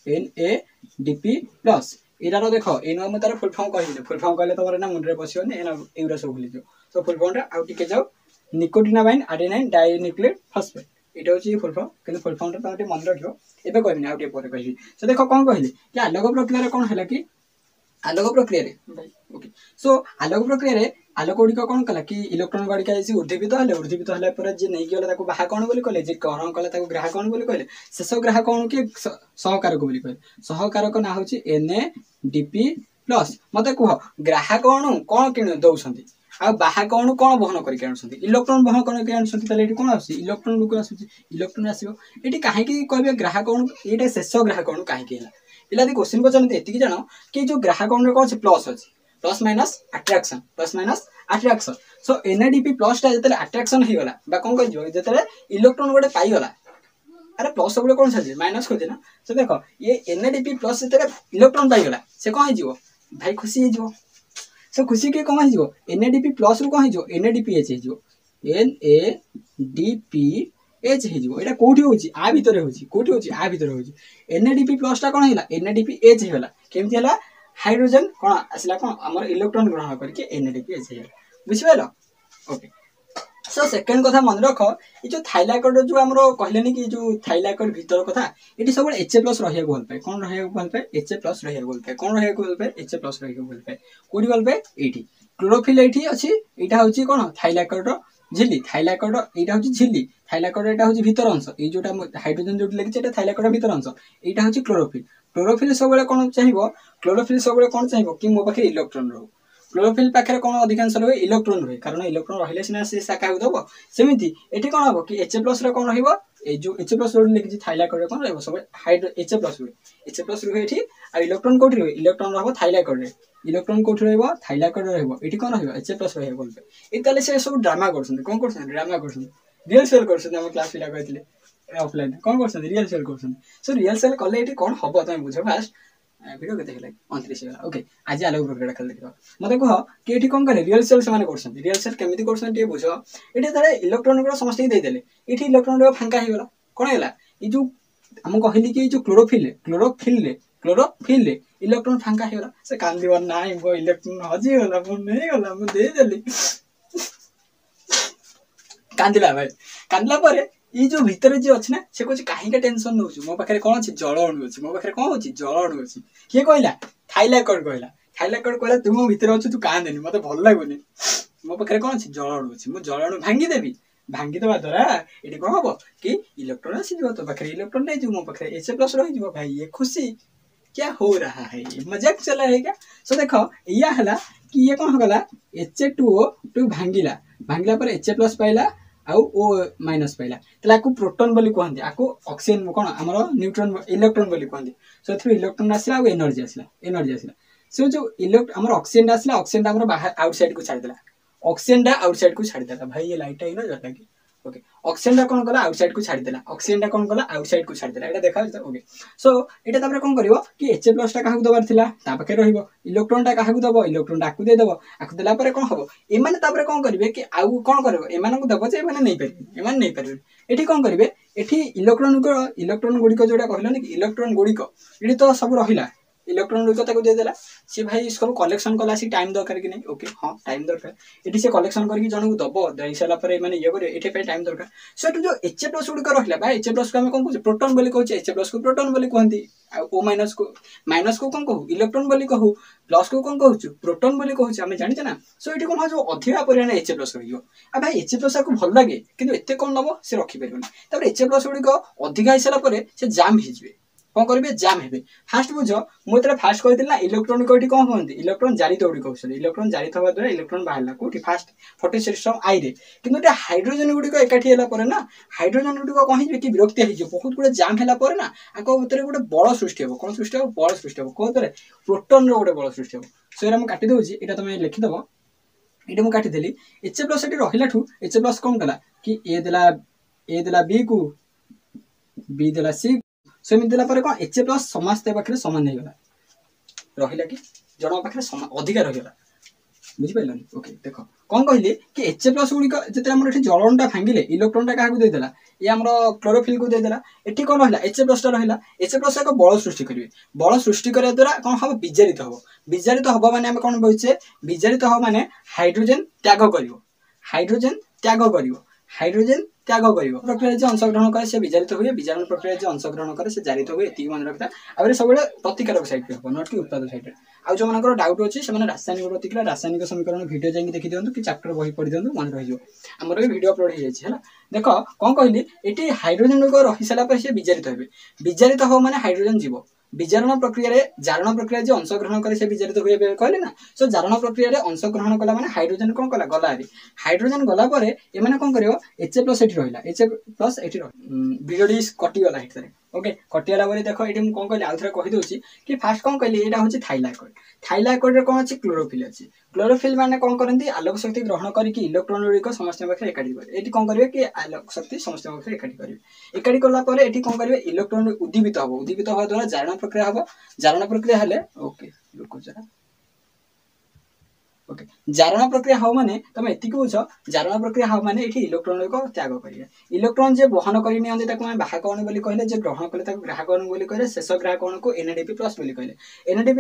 NADP प्लस एरा रो देखो एनो हम तार फुल फॉर्म कहले तमरे ना मुंडरे बसियोनी एना एउरा सब भूली जो सो फुल फॉर्म रा आउ टिके जाओ निकोटिनामाइन एडेनाइन डाइन्यूक्लियोटाइड फॉस्फेट एटा होची फुल फॉर्म किंतु फुल फॉर्म रा ताटे मन रखियो एबे कहबिनी आउ टिके परे कहबी सो देखो कोन कहले कि आलोक प्रक्रिया रे कोन हला कि आलोक प्रक्रिया रे ओके सो आलोक प्रक्रिया रे आलोक गुडी कोन कला कि इलेक्ट्रॉन गाडी का जैसे ऊर्ध्ववित हले पर जे नै गेला ताको बाहा कोन बोली कहले जे ग्रहण कला ताको ग्राहक कोन बोली कहले शेष ग्राहक कोन के सहकारक बोली कहले सहकारक ना होची NADP प्लस मते कह ग्राहक कोन किन दउछंती आ बाहक अणु कोन बहन करके आनछंती इलेक्ट्रॉन बहन करके आनछंती तले एठी कोन आसी इलेक्ट्रॉन को आसी इलेक्ट्रॉन आसीबो एठी काहे कि कहबे ग्राहक अणु एटा शेष ग्राहक अणु काहे कि हला इला दि क्वेश्चन पचनते एति कि जानो कि जो ग्राहक अणु कोन प्लस अछि प्लस माइनस अट्रैक्शन सो NADP प्लस ता जतले अट्रैक्शन हे गला बा कोन कहियो जतले इलेक्ट्रॉन गोटे पाई गला अरे प्लस सब कोन छै माइनस खोजे ना सो देखो ये NADP प्लस जतले इलेक्ट्रॉन पाई गला से कोन हे जिवो भाई खुशी हे जिवो सो खुशी के कोन हे जिवो NADP प्लस रो कोन हे जिवो NADPH हे जिवो NADPH हे जिवो एटा कोठी होची आ भीतर होची कोठी होची आ भीतर होची NADP प्लस ता कोन हेला NADPH हे गला केमति हला हाइड्रोजन कोन आसला कोन हमर इलेक्ट्रॉन ग्रहण करके NADPH हे बुझिबेलो ओके सो सेकंड कथा मन रखो ये जो थाइलाकोइड जो हमरो कहलेनी कि जो थाइलाकोइड भीतर कथा एटी सब Ha+ रहिया बोल पे कोन रहिया बोल पे Ha+ रहिया बोल पे कोन रहिया बोल पे Ha+ रहिया बोल पे कोडी बोल पे एटी क्लोरोफिल एटी अछि एटा होची कोन थाइलाकोइड झिल्ली थाइलाकॉइड एटा होची झिल्ली थाइलाकॉइड एटा होची भीतर अंश ए जोटा हाइड्रोजन जोटी लिखिছে एटा थाइलाकॉइड भीतर अंश एटा होची क्लोरोफिल क्लोरोफिल सब बेले कोन चाहिबो क्लोरोफिल सब बेले कोन चाहिबो कि मो पाखे इलेक्ट्रॉन रहो क्लोरोफिल पाखे कोन अधिकांश रहे इलेक्ट्रॉन रहे कारण इलेक्ट्रॉन रहिले सिना से शाखा दबो सेमिति एठी कोन हबो कि H+ रे कोन रहिबो ए जो H+ जोटी लिखिছে थाइलाकॉइड कोन रहबो सब हाइड्रो H+ रहे एठी आ इलेक्ट्रॉन कोठी रहे इलेक्ट्रॉन रहबो थाइलाकॉइड रे इलेक्ट्रॉन कोठी रहबो थाइलाकॉइड रहबो एठी कोन रहबो H+ रहबो बोलबे ए ताले से सब ड्रामा करछन कोन करछन ड्रामा करछन रियल सेल करछन हम क्लास पिला कहथिले ऑफलाइन कोन करछन रियल सेल करछन सो रियल सेल कले एठी कोन हबो तमे बुझो फास्ट वीडियो केते हेला 29 हेला ओके आज आलो प्रोग्राम खाली देखो मते कह कि एठी कोन करे रियल सेल से माने करछन रियल सेल केमिति करछन टे बुझो एठी तारे इलेक्ट्रॉन को समस्त दे देले एठी इलेक्ट्रॉन रो फांका हे गला कोन हेला ई जो हम कहली कि जो क्लोरोफिल इलेक्ट्रॉन फांका हे गला से कान दिवर नाइ वो इलेक्ट्रॉन हजी गला मु नै गला मु दे देली कांदिला भाई कांदला परे ई जो भीतर जे अछि ना से कोछि काहे के टेंशन न होछु मो पाखरे कोन अछि जल अणु अछि मो पाखरे कोन अछि जल अणु अछि के कहला थाइलाकॉइड कहला तुम भीतर अछि तू कांदेनी मते भल लागोनी मो पाखरे कोन अछि जल अणु अछि मो जल अणु भांगी देबा द्वारा एटी कोन हबो कि इलेक्ट्रॉन आसी जबो तो पाखरे इलेक्ट्रॉन नै जो मो पाखरे H+ रहि जबो भाई ये खुशी क्या हो रहा है ये मजाक चला है क्या सो देखो या हला कि ये कोन होगला H2O2 भांगिला पर H+ पाइला आउ O- पाइला तला को प्रोटॉन बोली कहंदी आको ऑक्सीजन कोन हमरो न्यूट्रॉन इलेक्ट्रॉन बोली कहंदी सो थ्रू इलेक्ट्रॉन आसला आ एनर्जी आसला सो जो हमरो ऑक्सीजन आसला ऑक्सीजन हमरो बाहर आउटसाइड को छाड़ देला ऑक्सीजन आउटसाइड को छाड़ देला भाई ये लाइट आई ना जटा की ओके ऑक्सीजन कोन गला आउटसाइड को छाड़ देला ऑक्सीजन कोन गला आउटसाइड को छाड़ देला एटा देखा ओके सो एटा तापर कोन करिवो कि H+ टा काहू दबार थिला ता पाखे रहिबो इलेक्ट्रॉन टा काहू दबो इलेक्ट्रॉन आकु दे दबो आकु देला परे कोन हबो ए माने तापर कोन करिवे कि आउ कोन करबो ए माने को दबो जे माने नै परिबे एठी कोन करिवे एठी इलेक्ट्रॉन गुडी को जोडा कहलनि कि इलेक्ट्रॉन गुडी को एठी तो सब रहिला इलेक्ट्रॉन गुडी को ताको दे देला से भाई इसको कलेक्शन कला सी टाइम दरकार कि नहीं ओके हां टाइम दरकार एठी से कलेक्शन करके जण को दबो देई साला परे माने ये करे एठी पे टाइम दरकार सो एठी जो H+ गुडी को रहिला भाई H+ को हम कोन कहू प्रोटॉन बोली कहू H+ को प्रोटॉन बोली कहंती आ O- को कोन कहू इलेक्ट्रॉन बोली कहू प्लस को कोन कहू प्रोटॉन बोली कहू हम जानि छ ना सो एठी कोन जो अधिका परिमाण H+ रहियो आ भाई H+ को भल लागे किंतु एते कोन नबो से रखि परिबो तबरे H+ गुडी को अधिका हिसाला परे से जाम हिजबे कोन करबे जाम हेबे फास्ट बुझो मो तरे फास्ट कहतिल ना इलेक्ट्रॉन को एठी कोन कहंती इलेक्ट्रॉन जारी तोडी कहउछन इलेक्ट्रॉन जारी थवा द्वारा इलेक्ट्रॉन बाहरला कोठी फास्ट फोटो सिस्टम आई रे किंतु ते हाइड्रोजन गुडी को एकाठी हैला परे ना हाइड्रोजन गुडी को कहि जे कि विरक्ति हि जे बहुत गुडे जाम हैला परे ना आको भीतर गुडे बळ सृष्टि हेबो कोन सृष्टि हेबो बळ सृष्टि हेबो को तरे प्रोटॉन रो गुडे बळ सृष्टि हेबो सो एरा हम काटि दउची एटा तमे लिखि दबो एटा हम काटि देली H+ एटी रहिलाठू H+ कोन कला कि ए देला B को B देला C सेमि देला परे कोन H+ समस्त पाखरे समान नै गला रहिला कि जण पाखरे समान अधिक रहिला बुझि पाइलनी ओके देखो कोन कहली कि H+ गुडी को जते हमर एठी जलणटा भांगिले इलेक्ट्रॉनटा काहा को दे देला ये हमरो क्लोरोफिल को दे देला एठी कोन रहिला H+ टा रहिला H+ एक बळ सृष्टि करिवे बळ सृष्टि करे द्वारा कोन हबो विजारित हबो माने हम कोन बोलछे विजारित हबो माने हाइड्रोजन त्याग करिवो प्रक्रिया जे अंशग्रहण करे से विजारित हुए विजारण प्रक्रिया जे अंशग्रहण करे से जारित हुए एति मन रखता आबरे सबले प्रतिकारक साइड पे हो नॉट कि उत्पादक साइड आ जो मनकर डाउट अछि से माने रासायनिक प्रतिक्रिया रासायनिक समीकरण वीडियो जाई देखि दियंतु कि चैप्टर बही पढि दियंतु मन रहि जो हमर वीडियो अपलोड हे जाय हला देखो कोन कहली एटी हाइड्रोजन को रहि सला पर से विजारित हो माने हाइड्रोजन जीवो विजारण प्रक्रिया रे जारण प्रक्रिया जे अंशग्रहण करे से विजारित हुए कहले ना सो जारण प्रक्रिया रे अंशग्रहण कला माने हाइड्रोजन कोन कला गला रे हाइड्रोजन गला परे ए माने कोन करियो H+ एठी रहिला H+ एठी वीडियो कटि गला हेतरे ओके कटियाला बरे देखो एठी हम कोन कहली आउथरे कहि दोछि कि फास्ट कोन कहली एटा होछि थाइलाकॉइड रे कोन अछि क्लोरोफिल माने कोन करंती आलोक शक्ति ग्रहण करी कि इलेक्ट्रॉन गुडी को समस्त पाखरे एकाठी करे एठी कोन करिवे कि आलोक शक्ति समस्त पाखरे एकाठी करिवे एकाठी करला परे एठी कोन करिवे इलेक्ट्रॉन उद्दीपित होवा द्वारा जारण प्रक्रिया हले ओके रुको जरा ओके जारण प्रक्रिया हो माने तमे एति को बुझो जारण प्रक्रिया हो माने एठी इलेक्ट्रॉन को त्याग करिया इलेक्ट्रॉन जे वहन करि नियंते ताको हम बाहक अणु बोली कहले जे ग्रहण कले ताको ग्राहक अणु बोली कहले शेष ग्राहक अणु को NADP+ बोली कहले NADP+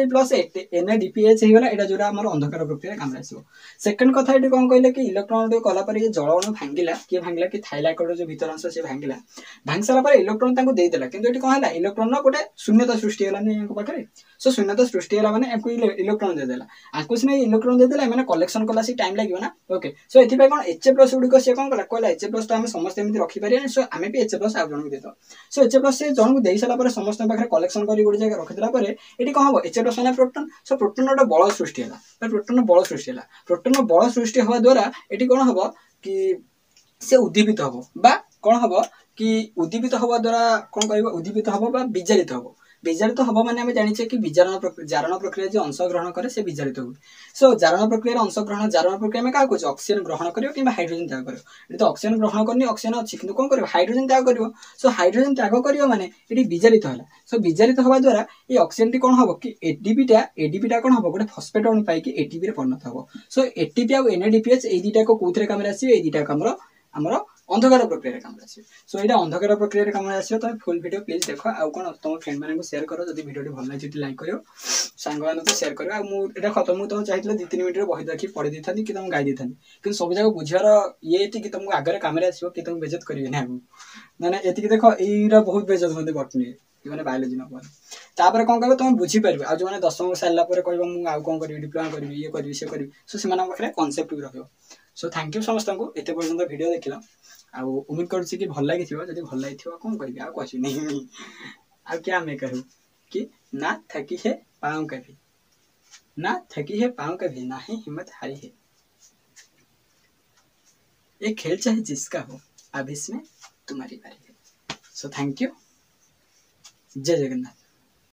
NADPH हे गला एटा जोरा हमर अंधकार प्रक्रिया काम आसीबो सेकंड कथा एठी कोन कहले कि इलेक्ट्रॉन को कला पर ये जल अणु भांगिला कि थाइलाकॉइड जो भीतर अंश से भांगिला भांगसला पर इलेक्ट्रॉन ताको देई देला किंतु एठी कोन हला इलेक्ट्रॉन न गोटे शून्यता सृष्टि होला नै को पाखरे सो शून्यता सृष्टि होला माने एको इलेक्ट्रॉन दे देला आकुस नै इलेक्ट्रॉन दे देला मैंने कलेक्शन कला सी टाइम लागियो ना ओके सो एथि कोन एच प्लस गुडी से कोन कला कहला एच प्लस तो हम समस्त एमति रखि पारिया सो आमे भी एच प्लस आ जण देतो सो एच प्लस से जण को देई सला पर समस्त पाखरे कलेक्शन करी गुडी जगह रखि देला पर एटी कोन हो एच प्लस माने प्रोटॉन सो प्रोटॉन रो बल सृष्टि होला प्रोटॉन बल सृष्टि होला प्रोटॉन बल सृष्टि होवा द्वारा एटी कोन हो कि से उद्दीपित हबो बा कोन हबो कि उद्दीपित हवा द्वारा कोन करबो उद्दीपित हबो बा विजारित हबो विजारित हबो माने हम जानि छे कि जारण प्रक्रिया जे अंश ग्रहण करे से विजारित हो सो जारण प्रक्रिया अंश ग्रहण जारण प्रक्रिया में का कुछ ऑक्सीजन ग्रहण करियो कि हाइड्रोजन त्याग करियो तो ऑक्सीजन ग्रहण करनी ऑक्सीजन अछि किंतु कोन करियो हाइड्रोजन त्याग करियो सो हाइड्रोजन त्याग करियो माने एटी विजारित होला सो विजारित हवा द्वारा ए ऑक्सीजन टी कोन हबो कि एडीपी टा कोन हबो गोटे फॉस्फेट अणु पाई कि एटीपी रे परिणत हबो सो एटीपी आ एनएडीपीएच ए दुटा को कोथरे काम रे आसी ए दुटा काम हमरो अंधकार प्रक्रिया रे काम आसी सो एटा अंधकार प्रक्रिया रे काम आसी तो फुल वीडियो प्लीज देखो आ कोन तुम फ्रेंड माने को शेयर करो जदी वीडियो भल लागी लाइक करियो सांग माने तो शेयर करियो आ मु एटा खत्म मु तो चाहितले 2-3 मिनिट रे बहि देखि पढि दिथानी कि तुम गाई दिथानी कि सब जगह बुझियार ये एति कि तुमको आगे काम रे आसीबो कि तुम बेइज्जत करिवे ना माने एति कि देखो एरा बहुत बेइज्जत होते बटनी माने बायोलॉजी न पर तापर कोन कहबो तुम बुझी परबे आ जो माने 10 सालला पर कहबो मु आ कोन करबी डिप्लोमा करबी ये करबी से करबी सो सेमाना बखरे कांसेप्ट भी रखियो सो थैंक यू समस्त को एते पर्यंत वीडियो देखिला आ उम्मीद करूँ कि भल लगी जब भल लगी कौन करी आ कह नहीं आ क्या मैं कहूँ कि ना थकी है पाँव कभी ना थकी है पाँव कभी ना ही हिम्मत हारी है ये खेल चाहे जिसका हो अब इसमें तुम्हारी बारी है सो थैंक यू जय जगन्नाथ।